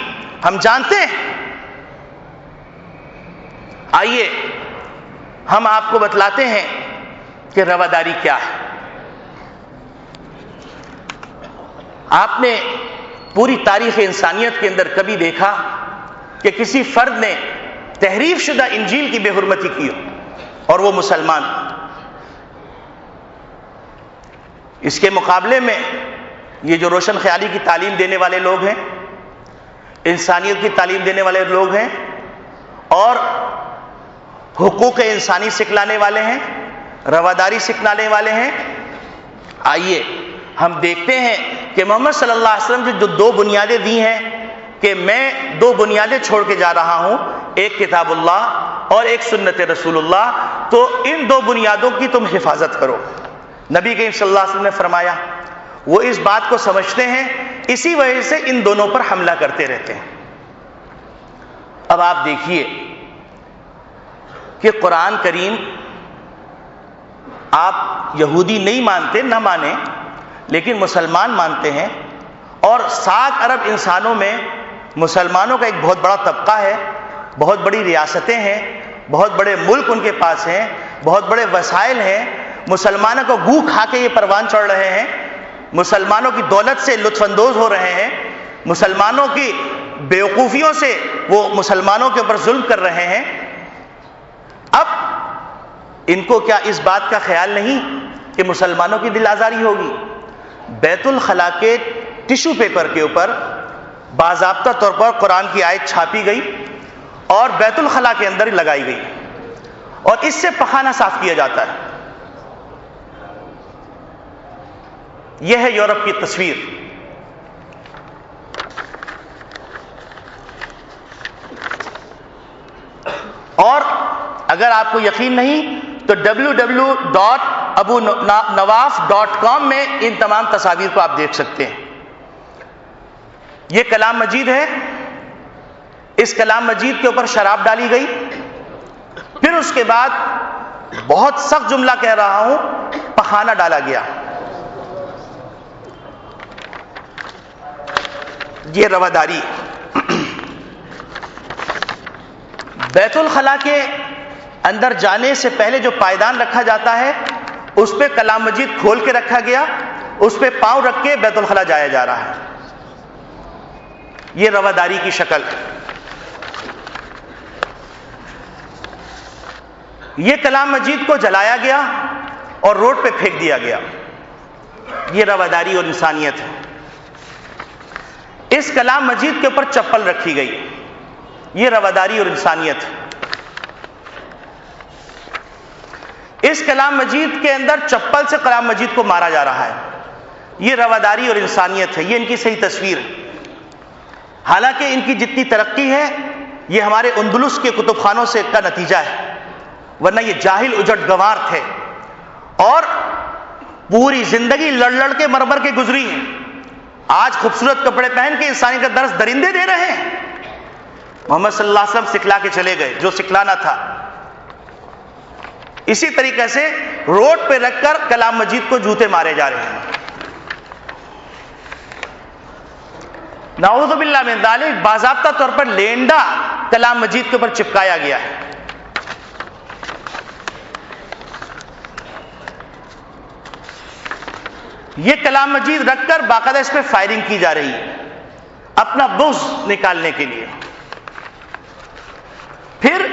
ہم جانتے ہیں۔ آئیے ہم آپ کو بتلاتے ہیں کہ رواداری کیا ہے۔ آپ نے پوری تاریخ انسانیت کے اندر کبھی دیکھا کہ کسی فرد نے تحریف شدہ انجیل کی بے حرمتی کی ہو اور وہ مسلمان؟ اس کے مقابلے میں یہ جو روشن خیالی کی تعلیم دینے والے لوگ ہیں، انسانیت کی تعلیم دینے والے لوگ ہیں، اور حقوق انسانی سکھلانے والے ہیں، رواداری سکھلانے والے ہیں، آئیے ہم دیکھتے ہیں کہ محمد صلی اللہ علیہ وسلم نے جو دو بنیادیں دی ہیں کہ میں دو بنیادیں چھوڑ کے جا رہا ہوں، ایک کتاب اللہ اور ایک سنت رسول اللہ، تو ان دو بنیادوں کی تم حفاظت کرو۔ نبی کریم صلی اللہ علیہ وسلم نے فرمایا، وہ اس بات کو سمجھتے ہیں، اسی وجہ سے ان دونوں پر حملہ کرتے رہتے ہیں۔ اب آپ دیکھیے کہ قرآن کریم آپ یہودی نہیں مانتے، نہ مانیں، لیکن مسلمان مانتے ہیں، اور 7 ارب انسانوں میں مسلمانوں کا ایک بہت بڑا طبقہ ہے، بہت بڑی ریاستیں ہیں، بہت بڑے ملک ان کے پاس ہیں، بہت بڑے وسائل ہیں، مسلمانوں کو گو کھا کے یہ پروان چڑھ رہے ہیں، مسلمانوں کی دولت سے لطف اندوز ہو رہے ہیں، مسلمانوں کی بیوقوفیوں سے وہ مسلمانوں کے اوپر ظلم کر رہے ہیں۔ اب ان کو کیا اس بات کا خیال نہیں کہ مسلمانوں کی دل آزاری ہوگی؟ بیت الخلاء کے ٹیشو پیپر کے اوپر باضابطہ طور پر قرآن کی آیت چھاپی گئی اور بیت الخلاء کے اندر لگائی گئی، اور اس سے پخانہ صاف کیا جاتا ہے۔ یہ ہے یورپ کی تصویر۔ اور اگر آپ کو یقین نہیں تو www.abunawaf.com میں ان تمام تصاویر کو آپ دیکھ سکتے ہیں۔ یہ کلام مجید ہے، اس کلام مجید کے اوپر شراب ڈالی گئی، پھر اس کے بعد بہت سخت جملہ کہہ رہا ہوں، پخانہ ڈالا گیا۔ یہ رواداری۔ بیت الخلاء کے اندر جانے سے پہلے جو پائیدان رکھا جاتا ہے اس پہ کلام مجید کھول کے رکھا گیا، اس پہ پاؤں رکھ کے بیت الخلاء جایا جا رہا ہے۔ یہ رواداری کی شکل ہے۔ یہ کلام مجید کو جلایا گیا اور روڈ پہ پھینک دیا گیا۔ یہ رواداری اور انسانیت ہے۔ اس کلام مجید کے اوپر چپل رکھی گئی، یہ رواداری اور انسانیت ہے۔ اس کلام مجید کے اندر چپل سے کلام مجید کو مارا جا رہا ہے، یہ رواداری اور انسانیت ہے۔ یہ ان کی صحیح تصویر ہے۔ حالانکہ ان کی جتنی ترقی ہے یہ ہمارے اندلس کے کتب خانوں سے کا نتیجہ ہے، ورنہ یہ جاہل اجٹ گوار تھے اور پوری زندگی لڑ لڑ کے مرمر کے گزری ہیں۔ آج خوبصورت کپڑے پہن کے انسانی کا درس درندے دے رہے ہیں۔ محمد صلی اللہ علیہ وسلم سکھلا کے چلے گئے جو سکھلانا تھا۔ اسی طریقے سے روڈ پہ رکھ کر کلام مجید کو جوتے مارے جا رہے ہیں۔ نعوذ باللہ من ذالک، باضابطہ طور پر لینڈا کلام مجید کے اوپر چپکایا گیا ہے۔ یہ کلام مجید رکھ کر باقاعدہ اس پہ فائرنگ کی جا رہی ہے اپنا بغض نکالنے کے لیے۔ پھر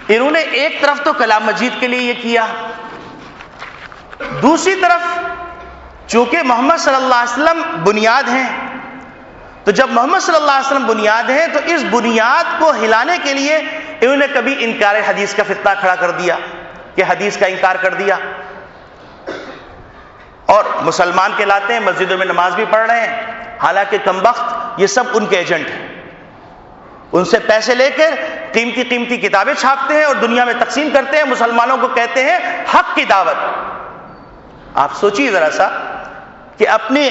انہوں نے ایک طرف تو کلام مجید کے لیے یہ کیا، دوسری طرف چونکہ محمد صلی اللہ علیہ وسلم بنیاد ہیں، تو جب محمد صلی اللہ علیہ وسلم بنیاد ہیں تو اس بنیاد کو ہلانے کے لیے انہوں نے کبھی انکار حدیث کا فتنہ کھڑا کر دیا کہ حدیث کا انکار کر دیا، اور مسلمان کہلاتے ہیں، مسجدوں میں نماز بھی پڑھ رہے ہیں، حالانکہ کمبخت یہ سب ان کے ایجنٹ ہیں، ان سے پیسے لے کر قیمتی قیمتی کتابیں چھاپتے ہیں اور دنیا میں تقسیم کرتے ہیں، مسلمانوں کو کہتے ہیں حق کی دعوت۔ آپ سوچیے ذرا سا کہ اپنے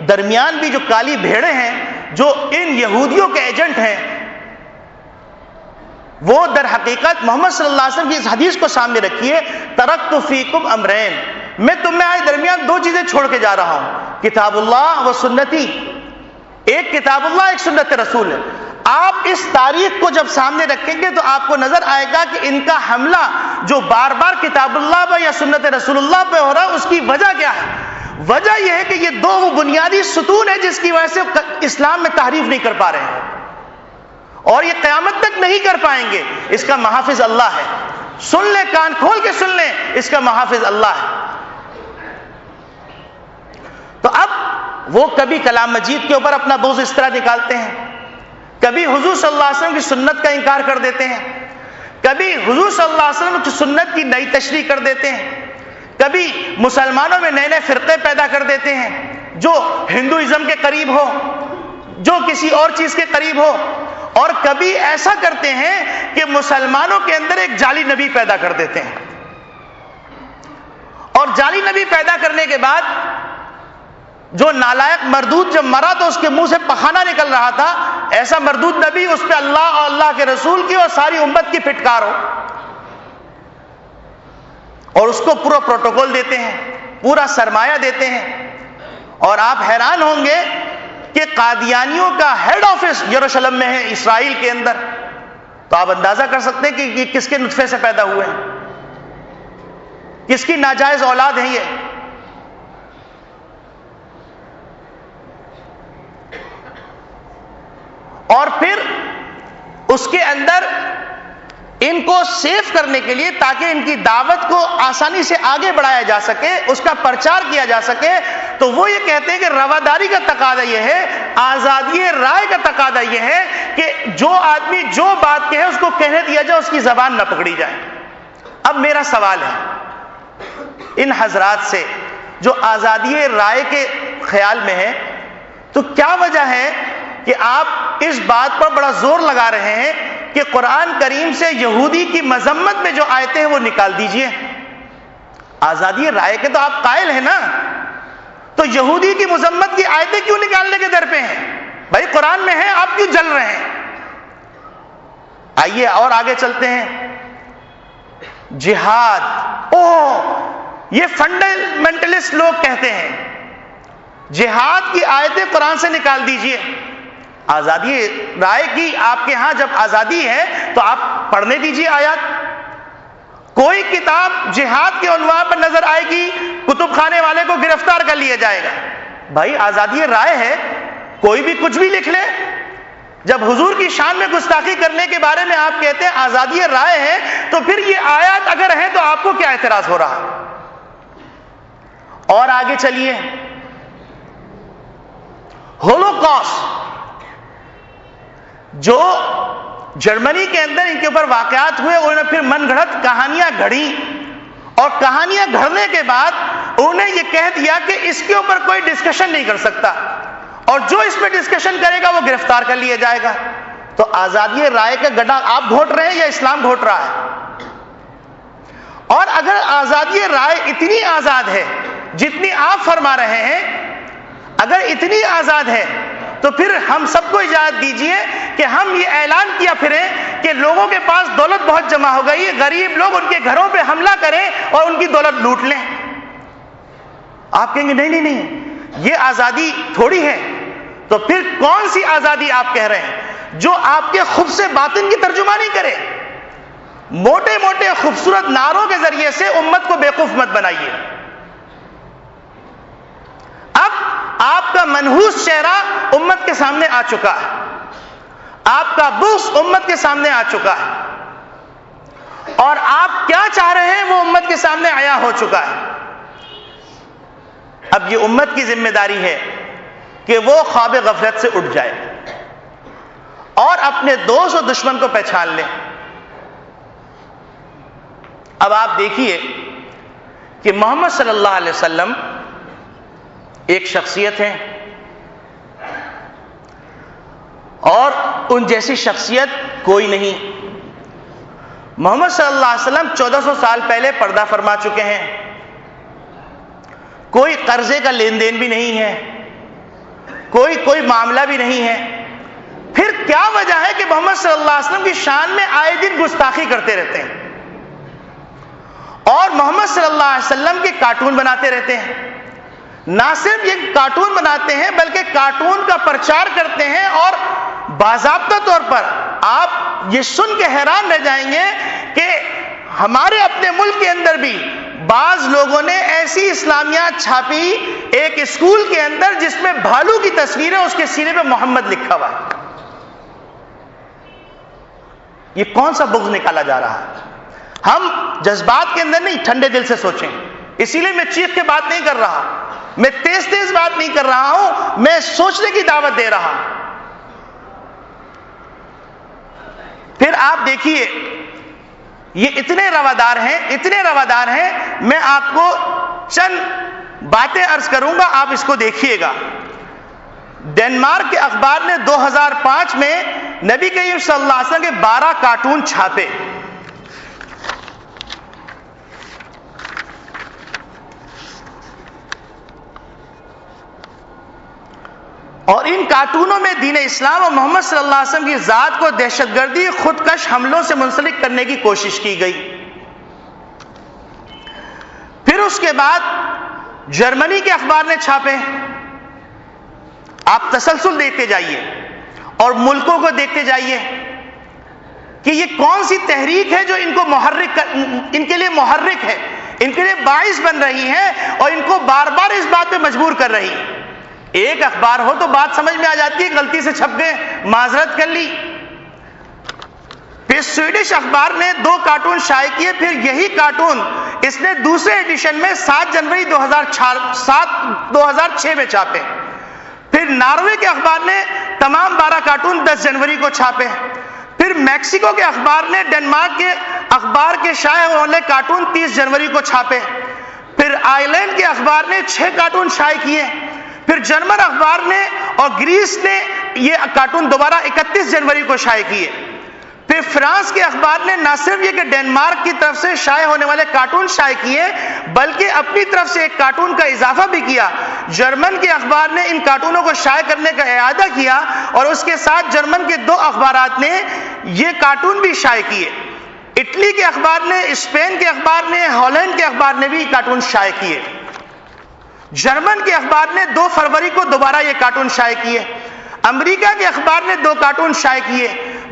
درمیان بھی جو کالی بھیڑیں ہیں جو ان یہودیوں کے ایجنٹ ہیں، وہ در حقیقت محمد صلی اللہ علیہ وسلم کی اس حدیث کو سامنے رکھیے، ترکت فیکم امرین، میں تم میں آج درمیان 2 چیزیں چھوڑ کے جا رہا ہوں، کتاب اللہ و سنتی، ایک کتاب اللہ ایک سنت رسول ہے۔ آپ اس تاریخ کو جب سامنے رکھیں گے تو آپ کو نظر آئے گا کہ ان کا حملہ جو بار بار کتاب اللہ پہ یا سنت رسول اللہ پہ ہو رہا ہے اس کی وجہ کیا ہے؟ وجہ یہ ہے کہ یہ 2 وہ بنیادی ستون ہے جس کی وجہ سے اسلام میں تحریف نہیں کر پا رہے ہیں اور یہ قیامت تک نہیں کر پائیں گے۔ اس کا محافظ اللہ ہے، سن لیں، کان کھول کے سن لیں، اس کا محافظ اللہ ہے۔ تو اب وہ کبھی کلام مجید کے اوپر اپنا بغض اس طرح نکالتے ہیں، کبھی حضور صلی اللہ علیہ وسلم کی سنت کا انکار کر دیتے ہیں، کبھی حضور صلی اللہ علیہ وسلم کی سنت کی نئی تشریح کر دیتے ہیں، کبھی مسلمانوں میں نئے نئے فرقے پیدا کر دیتے ہیں جو ہندوازم کے قریب ہو، جو کسی اور چیز کے قریب ہو، اور کبھی ایسا کرتے ہیں کہ مسلمانوں کے اندر ایک جعلی نبی پیدا کر دیتے ہیں، اور جعلی نبی پیدا کرنے کے بعد جو نالائق مردود جب مرا تو اس کے منہ سے پخانہ نکل رہا تھا، ایسا مردود نبی اس پہ اللہ اور اللہ کے رسول کی اور ساری امت کی پھٹکار ہو، اور اس کو پورا پروٹوکول دیتے ہیں، پورا سرمایہ دیتے ہیں، اور آپ حیران ہوں گے کہ قادیانیوں کا ہیڈ آفس یروشلم میں ہے، اسرائیل کے اندر. تو آپ اندازہ کر سکتے ہیں کہ یہ کس کے نطفے سے پیدا ہوئے ہیں، کس کی ناجائز اولاد ہیں یہ. اور پھر اس کے اندر ان کو سیف کرنے کے لیے، تاکہ ان کی دعوت کو آسانی سے آگے بڑھایا جا سکے، اس کا پرچار کیا جا سکے، تو وہ یہ کہتے ہیں کہ رواداری کا تقاضا یہ ہے، آزادی رائے کا تقاضا یہ ہے کہ جو آدمی جو بات کہے اس کو کہنے دیا جائے، اس کی زبان نہ پکڑی جائے. اب میرا سوال ہے ان حضرات سے جو آزادی رائے کے خیال میں ہے، تو کیا وجہ ہے کہ آپ اس بات پر بڑا زور لگا رہے ہیں کہ قرآن کریم سے یہودی کی مذمت میں جو آیتیں ہیں وہ نکال دیجئے؟ آزادی رائے کے تو آپ قائل ہیں نا، تو یہودی کی مذمت کی آیتیں کیوں نکالنے کے در پہ ہیں؟ بھائی قرآن میں ہے، آپ کیوں جل رہے ہیں؟ آئیے اور آگے چلتے ہیں. جہاد، یہ فنڈامنٹلسٹ لوگ کہتے ہیں جہاد کی آیتیں قرآن سے نکال دیجئے. آزادی رائے کی آپ کے ہاں جب آزادی ہے تو آپ پڑھنے دیجئے آیات. کوئی کتاب جہاد کے عنوان پر نظر آئے گی، کتب خانے والے کو گرفتار کر لیا جائے گا. بھائی آزادی رائے ہے، کوئی بھی کچھ بھی لکھ لے. جب حضور کی شان میں گستاخی کرنے کے بارے میں آپ کہتے ہیں آزادی رائے ہے، تو پھر یہ آیات اگر ہیں تو آپ کو کیا اعتراض ہو رہا؟ اور آگے چلیے. ہولوکاسٹ جو جرمنی کے اندر ان کے اوپر واقعات ہوئے، انہوں نے پھر من گھڑت کہانیاں گھڑی، اور کہانیاں گھڑنے کے بعد انہوں نے یہ کہہ دیا کہ اس کے اوپر کوئی ڈسکشن نہیں کر سکتا، اور جو اس پہ ڈسکشن کرے گا وہ گرفتار کر لیا جائے گا. تو آزادی رائے کا گڈھا آپ گھوٹ رہے ہیں یا اسلام گھوٹ رہا ہے؟ اور اگر آزادی رائے اتنی آزاد ہے جتنی آپ فرما رہے ہیں، اگر اتنی آزاد ہے، تو پھر ہم سب کو اجازت دیجئے کہ ہم یہ اعلان کیا پھریں کہ لوگوں کے پاس دولت بہت جمع ہو گئی ہے، غریب لوگ ان کے گھروں پہ حملہ کریں اور ان کی دولت لوٹ لیں. آپ کہیں گے نہیں نہیں نہیں، یہ آزادی تھوڑی ہے. تو پھر کون سی آزادی آپ کہہ رہے ہیں جو آپ کے خبث باطن کی ترجمانی کرے؟ موٹے موٹے خوبصورت نعروں کے ذریعے سے امت کو بیوقوف مت بنائیے. اب آپ کا منحوس چہرہ امت کے سامنے آ چکا ہے، آپ کا بغض امت کے سامنے آ چکا ہے، اور آپ کیا چاہ رہے ہیں وہ امت کے سامنے عیاں ہو چکا ہے. اب یہ امت کی ذمہ داری ہے کہ وہ خواب غفلت سے اٹھ جائے اور اپنے دوست و دشمن کو پہچان لے. اب آپ دیکھیے کہ محمد صلی اللہ علیہ وسلم ایک شخصیت ہے، اور ان جیسی شخصیت کوئی نہیں. محمد صلی اللہ علیہ وسلم 1400 سال پہلے پردہ فرما چکے ہیں، کوئی قرضے کا لین دین بھی نہیں ہے، کوئی معاملہ بھی نہیں ہے. پھر کیا وجہ ہے کہ محمد صلی اللہ علیہ وسلم کی شان میں آئے دن گستاخی کرتے رہتے ہیں اور محمد صلی اللہ علیہ وسلم کے کارٹون بناتے رہتے ہیں؟ نہ صرف یہ کارٹون بناتے ہیں بلکہ کارٹون کا پرچار کرتے ہیں، اور باضابطہ طور پر آپ یہ سن کے حیران رہ جائیں گے کہ ہمارے اپنے ملک کے اندر بھی بعض لوگوں نے ایسی اسلامیات چھاپی ایک اسکول کے اندر جس میں بھالو کی تصویر ہے، اس کے سینے پہ محمد لکھا ہوا ہے. یہ کون سا بغض نکالا جا رہا ہے؟ ہم جذبات کے اندر نہیں، ٹھنڈے دل سے سوچیں. اسی لیے میں چیخ کے بات نہیں کر رہا، میں تیز بات نہیں کر رہا ہوں، میں سوچنے کی دعوت دے رہا. پھر آپ دیکھیے یہ اتنے روادار ہیں، میں آپ کو چند باتیں عرض کروں گا، آپ اس کو دیکھیے گا. ڈنمارک کے اخبار نے 2005 میں نبی کریم صلی اللہ علیہ وسلم کے 12 کارٹون چھاپے. اور ان کارٹونوں میں دین اسلام اور محمد صلی اللہ علیہ وسلم کی ذات کو دہشت گردی، خودکش حملوں سے منسلک کرنے کی کوشش کی گئی. پھر اس کے بعد جرمنی کے اخبار نے چھاپے آپ تسلسل دیکھتے جائیے اور ملکوں کو دیکھتے جائیے کہ یہ کون سی تحریک ہے جو ان کو ان کے لیے محرک ہے، ان کے لیے باعث بن رہی ہے اور ان کو بار بار اس بات پہ مجبور کر رہی ہے۔ ایک اخبار ہو تو بات سمجھ میں آ جاتی ہے، غلطی سے چھپ گئے، معذرت کر لی۔ پھر سویڈش اخبار نے 2 کارٹون شائع کیے، پھر یہی کارٹون اس نے دوسرے ایڈیشن میں 7 جنوری 2006 میں چھاپے۔ پھر ناروے کے اخبار نے تمام 12 کارٹون 10 جنوری کو چھاپے۔ پھر میکسیکو کے اخبار نے ڈنمارک کے اخبار کے شائع ہونے والے کارٹون 30 جنوری کو چھاپے۔ پھر آئرلینڈ کے اخبار نے 6 کارٹون شائع کیے۔ پھر جرمن اخبار نے اور گریس نے یہ کارٹون دوبارہ 31 جنوری کو شائع کیے۔ پھر فرانس کے اخبار نے نہ صرف یہ کہ ڈنمارک کی طرف سے شائع ہونے والے کارٹون شائع کیے بلکہ اپنی طرف سے ایک کارٹون کا اضافہ بھی کیا۔ جرمن کے اخبار نے ان کارٹونوں کو شائع کرنے کا اعادہ کیا اور اس کے ساتھ جرمن کے 2 اخبارات نے یہ کارٹون بھی شائع کیے۔ اٹلی کے اخبار نے، اسپین کے اخبار نے، ہالینڈ کے اخبار نے بھی کارٹون شائع کیے۔ جرمن کے اخبار نے 2 فروری کو دوبارہ یہ کارٹون شائع کیے۔ امریکہ کے اخبار نے 2 کارٹون شائع کیے۔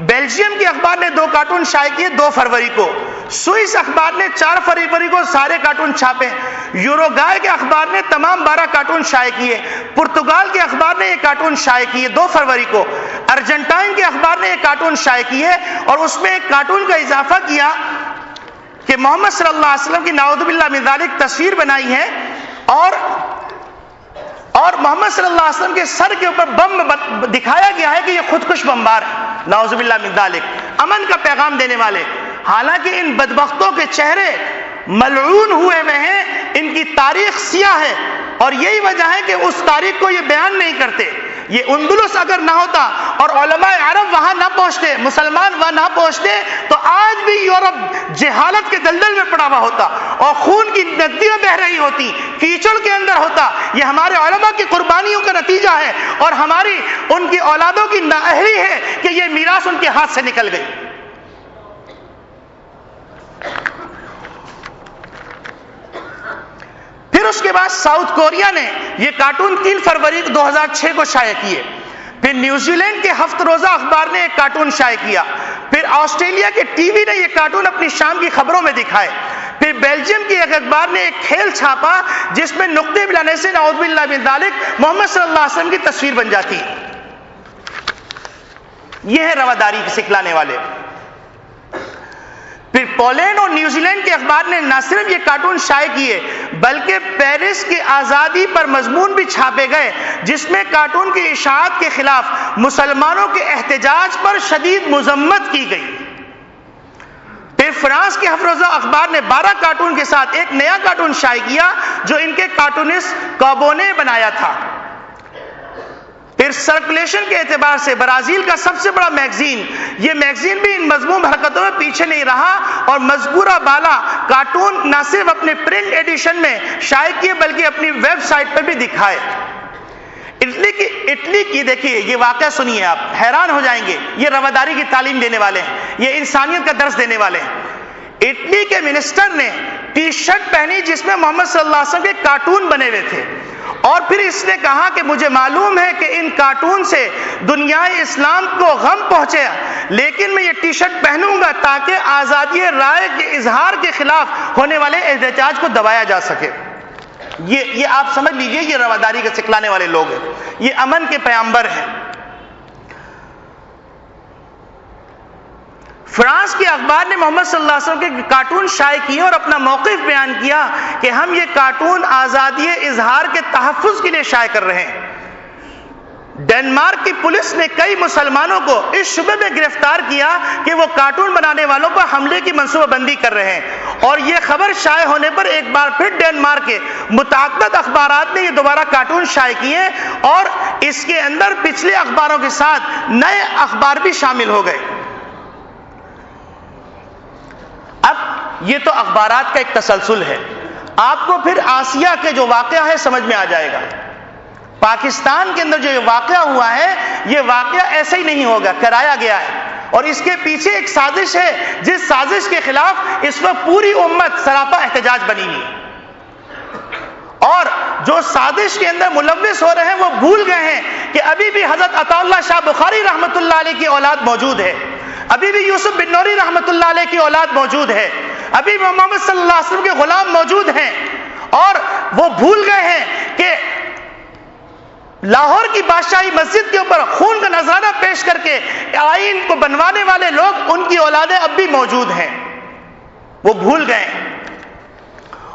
بیلجیم کے اخبار نے 2 کارٹون شائع کیے 2 فروری کو۔ سوئس اخبار نے 4 فروری کو سارے کارٹون چھاپے۔ یوروگائے کے اخبار نے تمام 12 کارٹون شائع کیے۔ پرتگال کے اخبار نے یہ کارٹون شائع کیے 2 فروری کو۔ ارجنٹائن کے اخبار نے یہ کارٹون شائع کیے اور اس میں ایک کارٹون کا اضافہ کیا کہ محمد صلی اللہ علیہ وسلم کی نعوذ باللہ من ذالک تصویر بنائی ہے اور محمد صلی اللہ علیہ وسلم کے سر کے اوپر بم دکھایا گیا ہے کہ یہ خودکش بمبار ہے، نعوذ باللہ من ذالک، امن کا پیغام دینے والے۔ حالانکہ ان بدبختوں کے چہرے ملعون ہوئے ہیں، ان کی تاریخ سیاہ ہے اور یہی وجہ ہے کہ اس تاریخ کو یہ بیان نہیں کرتے۔ یہ اندلس اگر نہ ہوتا اور علماء عرب وہاں نہ پہنچتے، مسلمان وہاں نہ پہنچتے تو آج بھی یورپ جہالت کے دلدل میں پڑا ہوا ہوتا اور خون کی ندیاں بہہ رہی ہوتی، کیچڑ کے اندر ہوتا۔ یہ ہمارے علماء کی قربانیوں کا نتیجہ ہے اور ہماری ان کی اولادوں کی نااہلی ہے کہ یہ میراث ان کے ہاتھ سے نکل گئی۔ پھر اس کے بعد ساؤتھ کوریا نے یہ کارٹون 3 فروری 2006 کو شائع کیے۔ پھر نیوزی لینڈ کے ہفت روزہ اخبار نے ایک کارٹون شائع کیا۔ پھر آسٹریلیا کے ٹی وی نے یہ کارٹون اپنی شام کی خبروں میں دکھائے۔ پھر بیلجیم کے ایک اخبار نے ایک کھیل چھاپا جس میں نقطے ملانے سے نعوذ باللہ من ذالک محمد صلی اللہ علیہ وسلم کی تصویر بن جاتی۔ یہ ہے رواداری سکھلانے والے۔ پھر پولینڈ اور نیوزی لینڈ کے اخبار نے نہ صرف یہ کارٹون شائع کیے بلکہ پیرس کی آزادی پر مضمون بھی چھاپے گئے جس میں کارٹون کی اشاعت کے خلاف مسلمانوں کے احتجاج پر شدید مذمت کی گئی۔ پھر فرانس کے ہفت روزہ اخبار نے 12 کارٹون کے ساتھ ایک نیا کارٹون شائع کیا جو ان کے کارٹونسٹ کابو نے بنایا تھا۔ پھر سرکولیشن کے اعتبار سے برازیل کا سب سے بڑا میگزین، یہ میگزین بھی ان مذموم حرکتوں میں پیچھے نہیں رہا اور مذکورہ بالا کارٹون نہ صرف اپنے پرنٹ ایڈیشن میں شائع کیے بلکہ اپنی ویب سائٹ پر بھی دکھائے۔ اٹلی کی دیکھیے یہ واقعہ سنیے، آپ حیران ہو جائیں گے۔ یہ رواداری کی تعلیم دینے والے ہیں، یہ انسانیت کا درس دینے والے ہیں۔ اٹلی کے منسٹر نے ٹی شرٹ پہنی جس میں محمد صلی اللہ علیہ وسلم کے کارٹون بنے ہوئے تھے اور پھر اس نے کہا کہ مجھے معلوم ہے کہ ان کارٹون سے دنیا اسلام کو غم پہنچے لیکن میں یہ ٹی شرٹ پہنوں گا تاکہ آزادی رائے کے اظہار کے خلاف ہونے والے احتجاج کو دبایا جا سکے۔ یہ آپ سمجھ لیجئے، یہ رواداری کے سکھلانے والے لوگ ہیں، یہ امن کے پیغمبر ہیں۔ فرانس کے اخبار نے محمد صلی اللہ علیہ وسلم کے کارٹون شائع کیے اور اپنا موقف بیان کیا کہ ہم یہ کارٹون آزادی اظہار کے تحفظ کے لیے شائع کر رہے ہیں۔ ڈنمارک کی پولیس نے کئی مسلمانوں کو اس شبے میں گرفتار کیا کہ وہ کارٹون بنانے والوں پر حملے کی منصوبہ بندی کر رہے ہیں اور یہ خبر شائع ہونے پر ایک بار پھر ڈنمارک کے متعدد اخبارات نے یہ دوبارہ کارٹون شائع کیے اور اس کے اندر پچھلے اخباروں کے ساتھ نئے اخبار بھی شامل ہو گئے۔ اب یہ تو اخبارات کا ایک تسلسل ہے، آپ کو پھر آسیہ کے جو واقعہ ہے سمجھ میں آ جائے گا۔ پاکستان کے اندر جو یہ واقعہ ہوا ہے یہ واقعہ ایسے ہی نہیں ہوگا، کرایا گیا ہے اور اس کے پیچھے ایک سازش ہے جس سازش کے خلاف اس وقت پوری امت سراپا احتجاج بنی ہوئی اور جو سازش کے اندر ملوث ہو رہے ہیں وہ بھول گئے ہیں کہ ابھی بھی حضرت عطا اللہ شاہ بخاری رحمت اللہ علیہ کی اولاد موجود ہے، ابھی بھی یوسف بن نوری رحمت اللہ علیہ کی اولاد موجود ہے، ابھی محمد صلی اللہ علیہ وسلم کے غلام موجود ہیں، اور وہ بھول گئے ہیں کہ لاہور کی بادشاہی مسجد کے اوپر خون کا نذرانہ پیش کر کے آئین کو بنوانے والے لوگ، ان کی اولادیں اب بھی موجود ہیں، وہ بھول گئے۔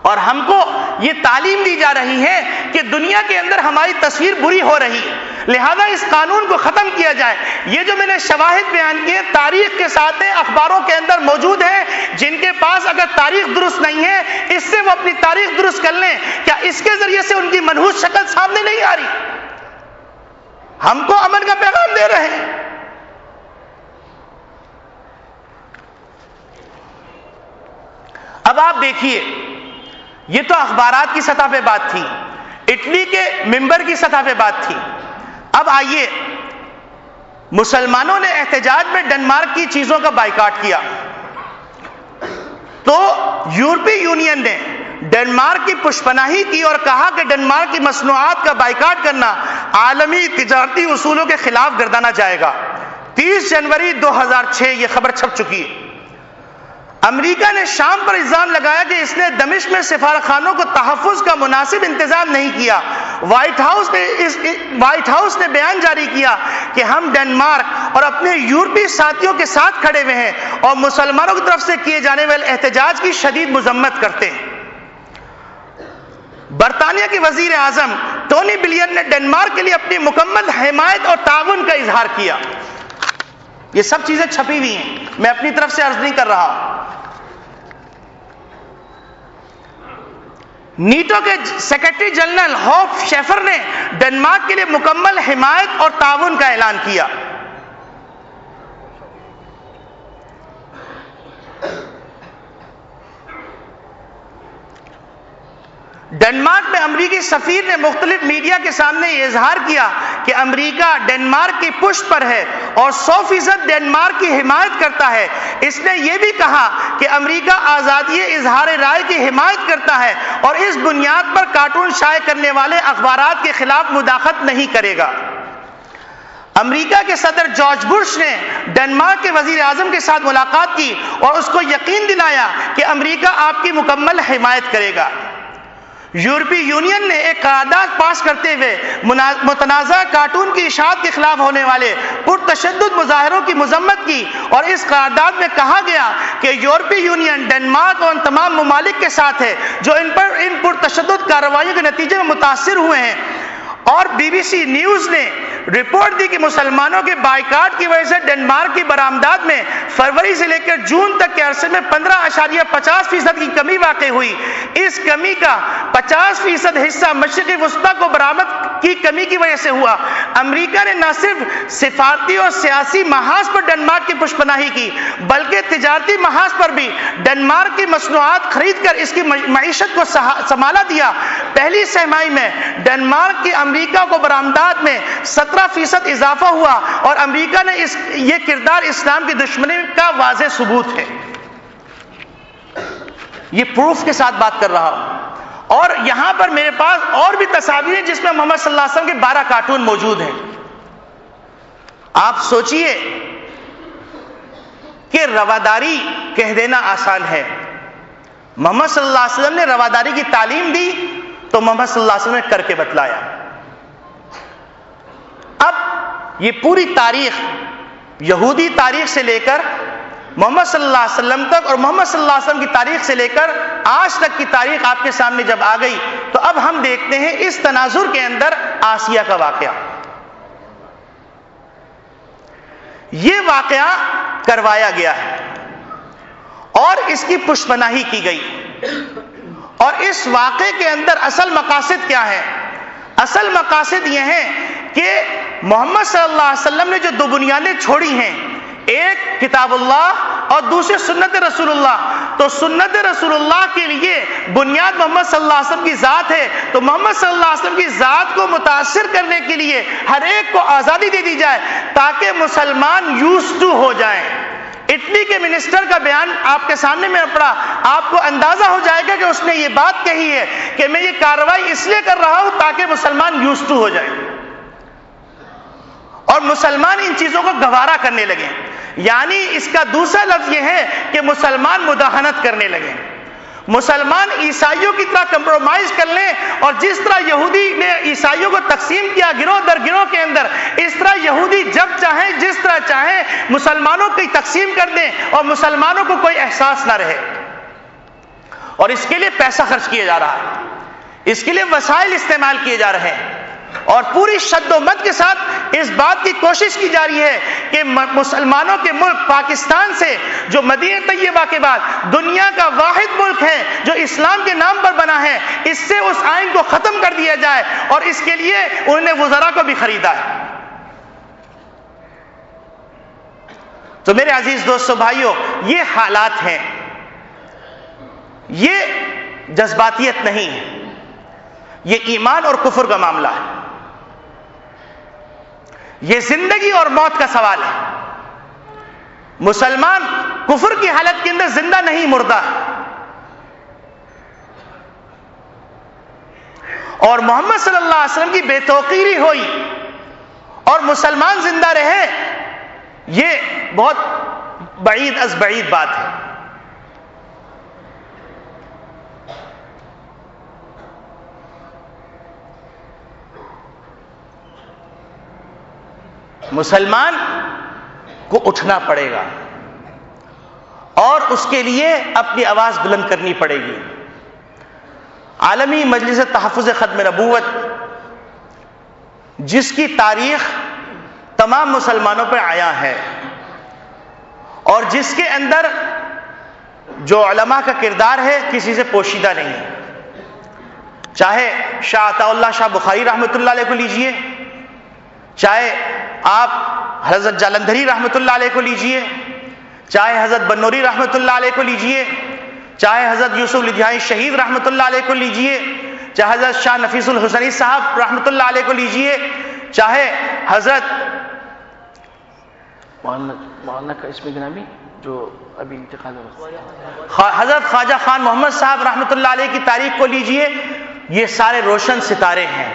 اور ہم کو یہ تعلیم دی جا رہی ہے کہ دنیا کے اندر ہماری تصویر بری ہو رہی ہے، لہذا اس قانون کو ختم کیا جائے۔ یہ جو میں نے شواہد بیان کیے تاریخ کے ساتھ ہیں، اخباروں کے اندر موجود ہیں، جن کے پاس اگر تاریخ درست نہیں ہے اس سے وہ اپنی تاریخ درست کر لیں۔ کیا اس کے ذریعے سے ان کی منحوس شکل سامنے نہیں آ رہی؟ ہم کو امن کا پیغام دے رہے ہیں۔ اب آپ دیکھیے، یہ تو اخبارات کی سطح پہ بات تھی، اٹلی کے ممبر کی سطح پہ بات تھی۔ اب آئیے، مسلمانوں نے احتجاج میں ڈنمارک کی چیزوں کا بائیکاٹ کیا، تو یورپی یونین نے ڈنمارک کی پشپناہی کی اور کہا کہ ڈنمارک کی مصنوعات کا بائیکاٹ کرنا عالمی تجارتی اصولوں کے خلاف گردانا جائے گا۔ 30 جنوری 2006 یہ خبر چھپ چکی ہے۔ امریکہ نے شام پر الزام لگایا کہ اس نے دمشق میں سفارتخانوں کو تحفظ کا مناسب انتظام نہیں کیا۔ وائٹ ہاؤس نے بیان جاری کیا کہ ہم ڈنمارک اور اپنے یورپی ساتھیوں کے ساتھ کھڑے ہوئے ہیں اور مسلمانوں کی طرف سے کیے جانے والے احتجاج کی شدید مذمت کرتے ہیں۔ برطانیہ کے وزیر اعظم ٹونی بلیئر نے ڈنمارک کے لیے اپنی مکمل حمایت اور تعاون کا اظہار کیا۔ یہ سب چیزیں چھپی ہوئی ہیں، میں اپنی طرف سے عرض نہیں کر رہا۔ نیٹو کے سیکرٹری جنرل ہوف شیفر نے ڈنمارک کے لیے مکمل حمایت اور تعاون کا اعلان کیا۔ ڈنمارک میں امریکی سفیر نے مختلف میڈیا کے سامنے یہ اظہار کیا کہ امریکہ ڈنمارک کی پشت پر ہے اور 100% ڈنمارک کی حمایت کرتا ہے۔ اس نے یہ بھی کہا کہ امریکہ آزادی اظہار رائے کی حمایت کرتا ہے اور اس بنیاد پر کارٹون شائع کرنے والے اخبارات کے خلاف مداخلت نہیں کرے گا۔ امریکہ کے صدر جارج بش نے ڈنمارک کے وزیر اعظم کے ساتھ ملاقات کی اور اس کو یقین دلایا کہ امریکہ آپ کی مکمل حمایت کرے گا۔ یورپی یونین نے ایک قرارداد پاس کرتے ہوئے متنازع کارٹون کی اشاعت کے خلاف ہونے والے پرتشدد مظاہروں کی مذمت کی، اور اس قرارداد میں کہا گیا کہ یورپی یونین ڈنمارک اور ان تمام ممالک کے ساتھ ہے جو ان پرتشدد کارروائیوں کے نتیجے میں متاثر ہوئے ہیں۔ اور بی بی سی نیوز نے رپورٹ دی کہ مسلمانوں کے بائیکاٹ کی وجہ سے ڈنمارک کی برآمدات میں فروری سے لے کر جون تک کے عرصے میں 15.50% کی کمی واقع ہوئی۔ اس کمی کا 50% حصہ مشرقی وسطی کو برآمد کی کمی کی وجہ سے ہوا۔ امریکہ نے نہ صرف سفارتی اور سیاسی محاذ پر ڈنمارک کی پشپناہی کی بلکہ تجارتی محاذ پر بھی ڈنمارک کی مصنوعات خرید کر اس کی معیشت کو سنبھالا دیا۔ پہلی سہ ماہی میں ڈنمارک کی امریکہ کو برآمدات میں 17% اضافہ ہوا، اور امریکہ نے یہ کردار اسلام کی دشمنی کا واضح ثبوت ہے۔ یہ پروف کے ساتھ بات کر رہا ہوں، اور یہاں پر میرے پاس اور بھی تصاویر ہیں جس میں محمد صلی اللہ علیہ وسلم کے 12 کارٹون موجود ہیں۔ آپ سوچئے کہ رواداری کہہ دینا آسان ہے، محمد صلی اللہ علیہ وسلم نے رواداری کی تعلیم دی تو محمد صلی اللہ علیہ وسلم نے کر کے بتلایا۔ اب یہ پوری تاریخ، یہودی تاریخ سے لے کر محمد صلی اللہ علیہ وسلم تک اور محمد صلی اللہ علیہ وسلم کی تاریخ سے لے کر آج تک کی تاریخ آپ کے سامنے جب آ گئی تو اب ہم دیکھتے ہیں اس تناظر کے اندر آسیہ کا واقعہ۔ یہ واقعہ کروایا گیا ہے اور اس کی پشپناہی کی گئی، اور اس واقعے کے اندر اصل مقاصد کیا ہے؟ اصل مقاصد یہ ہے کہ محمد صلی اللہ علیہ وسلم نے جو دو بنیادیں چھوڑی ہیں، ایک کتاب اللہ اور دوسری سنت رسول اللہ، تو سنت رسول اللہ کے لیے بنیاد محمد صلی اللہ علیہ وسلم کی ذات ہے، تو محمد صلی اللہ علیہ وسلم کی ذات کو متاثر کرنے کے لیے ہر ایک کو آزادی دے دی جائے تاکہ مسلمان یوزڈ ٹو ہو جائیں، اٹلی کے منسٹر کا بیان آپ کے سامنے میں پڑا، آپ کو اندازہ ہو جائے گا کہ اس نے یہ بات کہی ہے کہ میں یہ کارروائی اس لیے کر رہا ہوں تاکہ مسلمان یوز ٹو ہو جائے اور مسلمان ان چیزوں کو گوارا کرنے لگے. یعنی اس کا دوسرا لفظ یہ ہے کہ مسلمان مداہنت کرنے لگے، مسلمان عیسائیوں کی طرح کمپرومائز کر لیں، اور جس طرح یہودی نے عیسائیوں کو تقسیم کیا گروہ در گروہ کے اندر، اس طرح یہودی جب چاہیں جس طرح چاہیں مسلمانوں کی تقسیم کر دیں اور مسلمانوں کو کوئی احساس نہ رہے. اور اس کے لیے پیسہ خرچ کیا جا رہا ہے، اس کے لیے وسائل استعمال کیے جا رہے ہیں، اور پوری شد و مت کے ساتھ اس بات کی کوشش کی جا رہی ہے کہ مسلمانوں کے ملک پاکستان سے، جو مدینہ طیبہ کے بعد دنیا کا واحد ملک ہے جو اسلام کے نام پر بنا ہے، اس سے اس آئین کو ختم کر دیا جائے، اور اس کے لیے انہوں نے وزراء کو بھی خریدا ہے. تو میرے عزیز دوستو بھائیوں، یہ حالات ہیں، یہ جذباتیت نہیں ہے، یہ ایمان اور کفر کا معاملہ ہے، یہ زندگی اور موت کا سوال ہے. مسلمان کفر کی حالت کے اندر زندہ نہیں، مردہ ہے، اور محمد صلی اللہ علیہ وسلم کی بے توقیری ہوئی اور مسلمان زندہ رہے، یہ بہت بعید از بعید بات ہے. مسلمان کو اٹھنا پڑے گا اور اس کے لیے اپنی آواز بلند کرنی پڑے گی. عالمی مجلس تحفظ ختم نبوت، جس کی تاریخ تمام مسلمانوں پر عیاں ہے، اور جس کے اندر جو علماء کا کردار ہے کسی سے پوشیدہ نہیں، چاہے شاہ عطا اللہ شاہ بخاری رحمۃ اللہ علیہ کو لیجئے، چاہے آپ حضرت جالندھری رحمۃ اللہ علیہ کو لیجئے، چاہے حضرت بنوری رحمۃ اللہ علیہ کو لیجئے، چاہے حضرت یوسف لدھیانوی شہید رحمۃ اللہ علیہ کو لیجئے، چاہے حضرت شاہ نفیس الحسنی صاحب رحمۃ اللہ علیہ کو لیجئے، چاہے حضرت مولانا کا اسم گرامی جو ابھی انتقال ہوا، حضرت خواجہ خان محمد صاحب رحمۃ اللہ علیہ کی تاریخ کو لیجئے، یہ سارے روشن ستارے ہیں.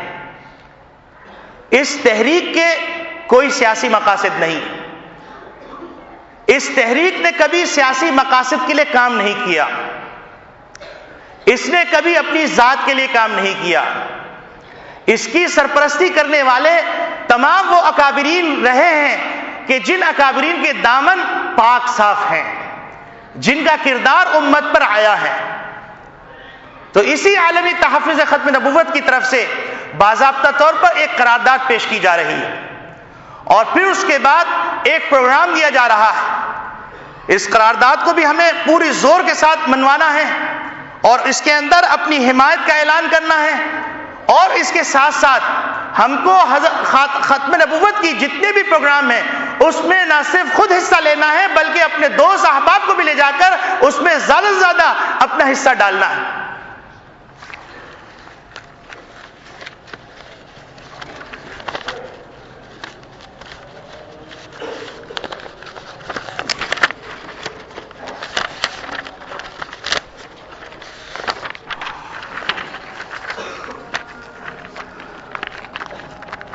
اس تحریک کے کوئی سیاسی مقاصد نہیں، اس تحریک نے کبھی سیاسی مقاصد کے لیے کام نہیں کیا، اس نے کبھی اپنی ذات کے لیے کام نہیں کیا. اس کی سرپرستی کرنے والے تمام وہ اکابرین رہے ہیں کہ جن اکابرین کے دامن پاک صاف ہیں، جن کا کردار امت پر آیا ہے. تو اسی عالمی تحفظ ختم نبوت کی طرف سے باضابطہ طور پر ایک قرارداد پیش کی جا رہی ہے، اور پھر اس کے بعد ایک پروگرام دیا جا رہا ہے. اس قرارداد کو بھی ہمیں پوری زور کے ساتھ منوانا ہے، اور اس کے اندر اپنی حمایت کا اعلان کرنا ہے، اور اس کے ساتھ ساتھ ہم کو ختم نبوت کی جتنے بھی پروگرام ہیں اس میں نہ صرف خود حصہ لینا ہے بلکہ اپنے دوست احباب کو بھی لے جا کر اس میں زیادہ سے زیادہ اپنا حصہ ڈالنا ہے.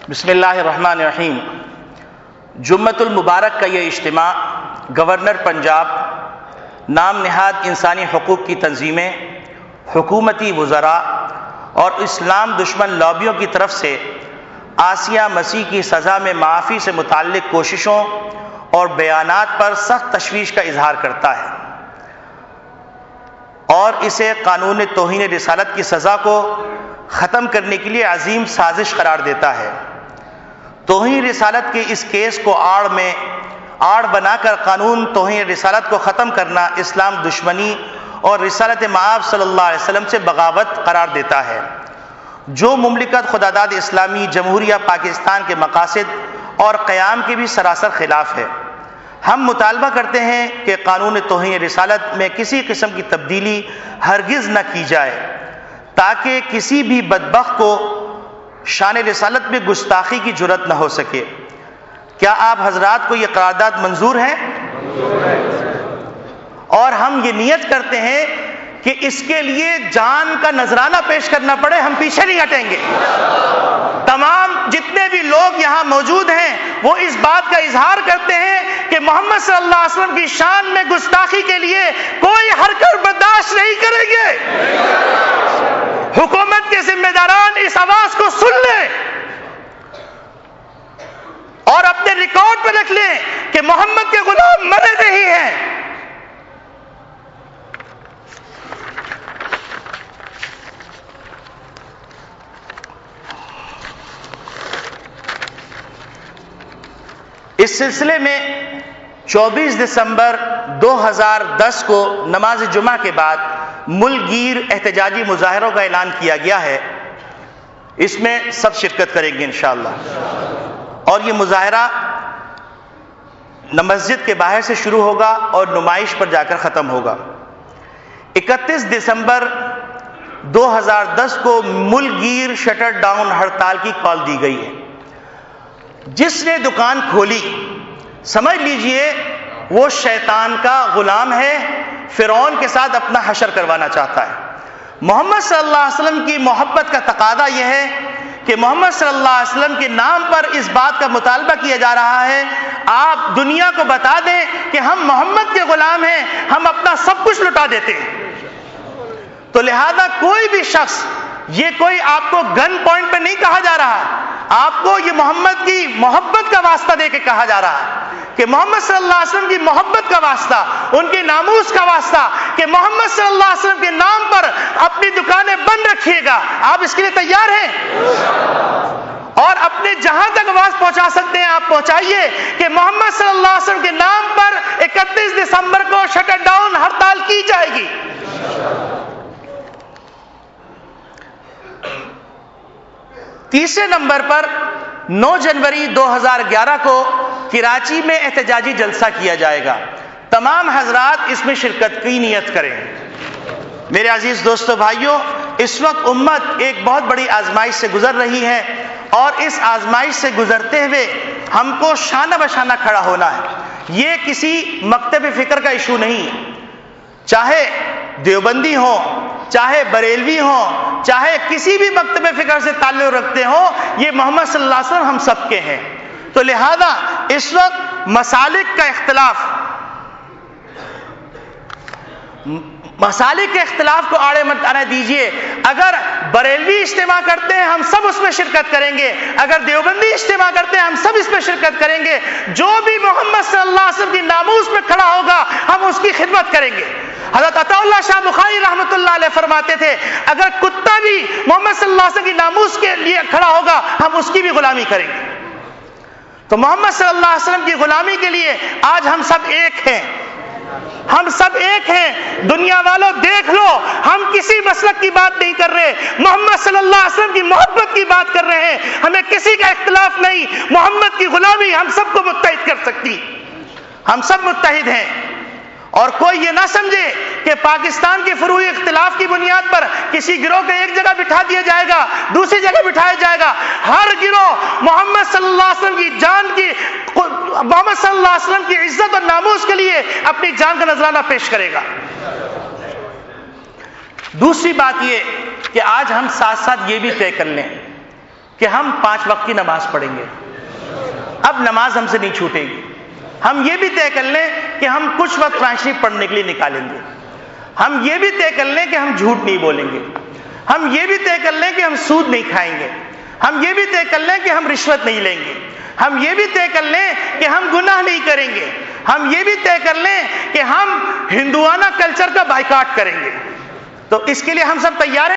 بسم اللہ الرحمن الرحیم. جمعۃ المبارک کا یہ اجتماع گورنر پنجاب، نام نہاد انسانی حقوق کی تنظیمیں، حکومتی وزراء اور اسلام دشمن لابیوں کی طرف سے آسیہ مسیح کی سزا میں معافی سے متعلق کوششوں اور بیانات پر سخت تشویش کا اظہار کرتا ہے، اور اسے قانون توہین رسالت کی سزا کو ختم کرنے کے لیے عظیم سازش قرار دیتا ہے. توہین رسالت کے اس کیس کو آڑ بنا کر قانون توہین رسالت کو ختم کرنا اسلام دشمنی اور رسالت مآب صلی اللہ علیہ وسلم سے بغاوت قرار دیتا ہے، جو مملکت خداداد اسلامی جمہوریہ پاکستان کے مقاصد اور قیام کے بھی سراسر خلاف ہے. ہم مطالبہ کرتے ہیں کہ قانون توہین رسالت میں کسی قسم کی تبدیلی ہرگز نہ کی جائے تاکہ کسی بھی بدبخت کو شان رسالت میں گستاخی کی جرت نہ ہو سکے. کیا آپ حضرات کو یہ قرارداد منظور ہے؟ اور ہم یہ نیت کرتے ہیں کہ اس کے لیے جان کا نذرانہ پیش کرنا پڑے، ہم پیچھے نہیں ہٹیں گے۔ تمام جتنے بھی لوگ یہاں موجود ہیں وہ اس بات کا اظہار کرتے ہیں کہ محمد صلی اللہ علیہ وسلم کی شان میں گستاخی کے لیے کوئی حرکت برداشت نہیں کریں گے۔ حکومت کے ذمہ داران اس آواز کو سن لیں اور اپنے ریکارڈ پہ رکھ لیں کہ محمد کے غلام مرے نہیں ہیں۔ اس سلسلے میں 24 دسمبر 2010 کو نماز جمعہ کے بعد ملک گیر احتجاجی مظاہروں کا اعلان کیا گیا ہے۔ اس میں سب شرکت کریں گے انشاءاللہ، اور یہ مظاہرہ مسجد کے باہر سے شروع ہوگا اور نمائش پر جا کر ختم ہوگا۔ 31 دسمبر 2010 کو ملک گیر شٹر ڈاؤن ہڑتال کی کال دی گئی ہے۔ جس نے دکان کھولی سمجھ لیجئے وہ شیطان کا غلام ہے، فرعون کے ساتھ اپنا حشر کروانا چاہتا ہے۔ محمد صلی اللہ علیہ وسلم کی محبت کا تقاضا یہ ہے کہ محمد صلی اللہ علیہ وسلم کے نام پر اس بات کا مطالبہ کیا جا رہا ہے، آپ دنیا کو بتا دیں کہ ہم محمد کے غلام ہیں، ہم اپنا سب کچھ لٹا دیتے ہیں۔ تو لہذا کوئی بھی شخص، یہ کوئی آپ کو گن پوائنٹ پہ نہیں کہا جا رہا، آپ کو یہ محمد کی محبت کا واسطہ دے کے کہا جا رہا ہے کہ محمد صلی اللہ علیہ وسلم کی محبت کا واسطہ، ان کے ناموس کا واسطہ، کہ محمد صلی اللہ علیہ وسلم کے نام پر اپنی دکانیں بند رکھیے گا۔ آپ اس کے لیے تیار ہیں؟ اور اپنے جہاں تک آواز پہنچا سکتے ہیں آپ پہنچائیے کہ محمد صلی اللہ علیہ وسلم کے نام پر 31 دسمبر کو شٹر ڈاؤن ہڑتال کی جائے گی۔ تیسرے نمبر پر 9 جنوری 2011 کو کراچی میں احتجاجی جلسہ کیا جائے گا۔ تمام حضرات اس میں شرکت کی نیت کریں۔ میرے عزیز دوستو بھائیوں، اس وقت امت ایک بہت بڑی آزمائش سے گزر رہی ہے، اور اس آزمائش سے گزرتے ہوئے ہم کو شانہ بشانہ کھڑا ہونا ہے۔ یہ کسی مکتب فکر کا ایشو نہیں، چاہے دیوبندی ہوں، چاہے بریلوی ہوں، چاہے کسی بھی مکتب فکر سے تعلق رکھتے ہوں، یہ محمد صلی اللہ علیہ وسلم ہم سب کے ہیں۔ تو لہذا اس وقت مسالک کا اختلاف کو آڑے مت آنے دیجئے۔ اگر بریلوی اجتماع کرتے ہیں ہم سب اس میں شرکت کریں گے، اگر دیوبندی اجتماع کرتے ہیں ہم سب اس میں شرکت کریں گے۔ جو بھی محمد صلی اللہ علیہ وسلم کی ناموس میں کھڑا ہوگا ہم اس کی خدمت کریں گے۔ حضرت عطا اللہ شاہ بخاری رحمۃ اللہ علیہ فرماتے تھے، اگر کتا بھی محمد صلی اللہ علیہ وسلم کی ناموس کے لیے کھڑا ہوگا ہم اس کی بھی غلامی کریں گے۔ تو محمد صلی اللہ علیہ وسلم کی غلامی کے لیے آج ہم سب ایک ہیں، ہم سب ایک ہیں۔ دنیا والوں دیکھ لو، ہم کسی مسلک کی بات نہیں کر رہے، محمد صلی اللہ علیہ وسلم کی محبت کی بات کر رہے ہیں۔ ہمیں کسی کا اختلاف نہیں، محمد کی غلامی ہم سب کو متحد کر سکتی، ہم سب متحد ہیں۔ اور کوئی یہ نہ سمجھے کہ پاکستان کے فروعی اختلاف کی بنیاد پر کسی گروہ کو ایک جگہ بٹھا دیا جائے گا، دوسری جگہ بٹھایا جائے گا۔ ہر گروہ محمد صلی اللہ علیہ وسلم کی جان کی، محمد صلی اللہ علیہ وسلم کی عزت اور ناموس کے لیے اپنی جان کا نذرانہ پیش کرے گا۔ دوسری بات یہ کہ آج ہم ساتھ ساتھ یہ بھی طے کر لیں کہ ہم 5 وقت کی نماز پڑھیں گے، اب نماز ہم سے نہیں چھوٹے گی۔ ہم یہ بھی طے کر لیں کہ ہم کچھ وقت قرآن شریف پڑھنے کے لیے نکالیں گے۔ ہم یہ بھی طے کر لیں کہ ہم جھوٹ نہیں بولیں گے۔ ہم یہ بھی طے کر لیں کہ ہم سود نہیں کھائیں گے۔ ہم یہ بھی طے کر لیں کہ ہم رشوت نہیں لیں گے۔ ہم یہ بھی طے کر لیں کہ ہم گناہ نہیں کریں گے۔ ہم یہ بھی طے کر لیں کہ ہم ہندوانہ کلچر کا بائیکاٹ کریں گے۔ تو اس کے لیے ہم سب تیار ہیں۔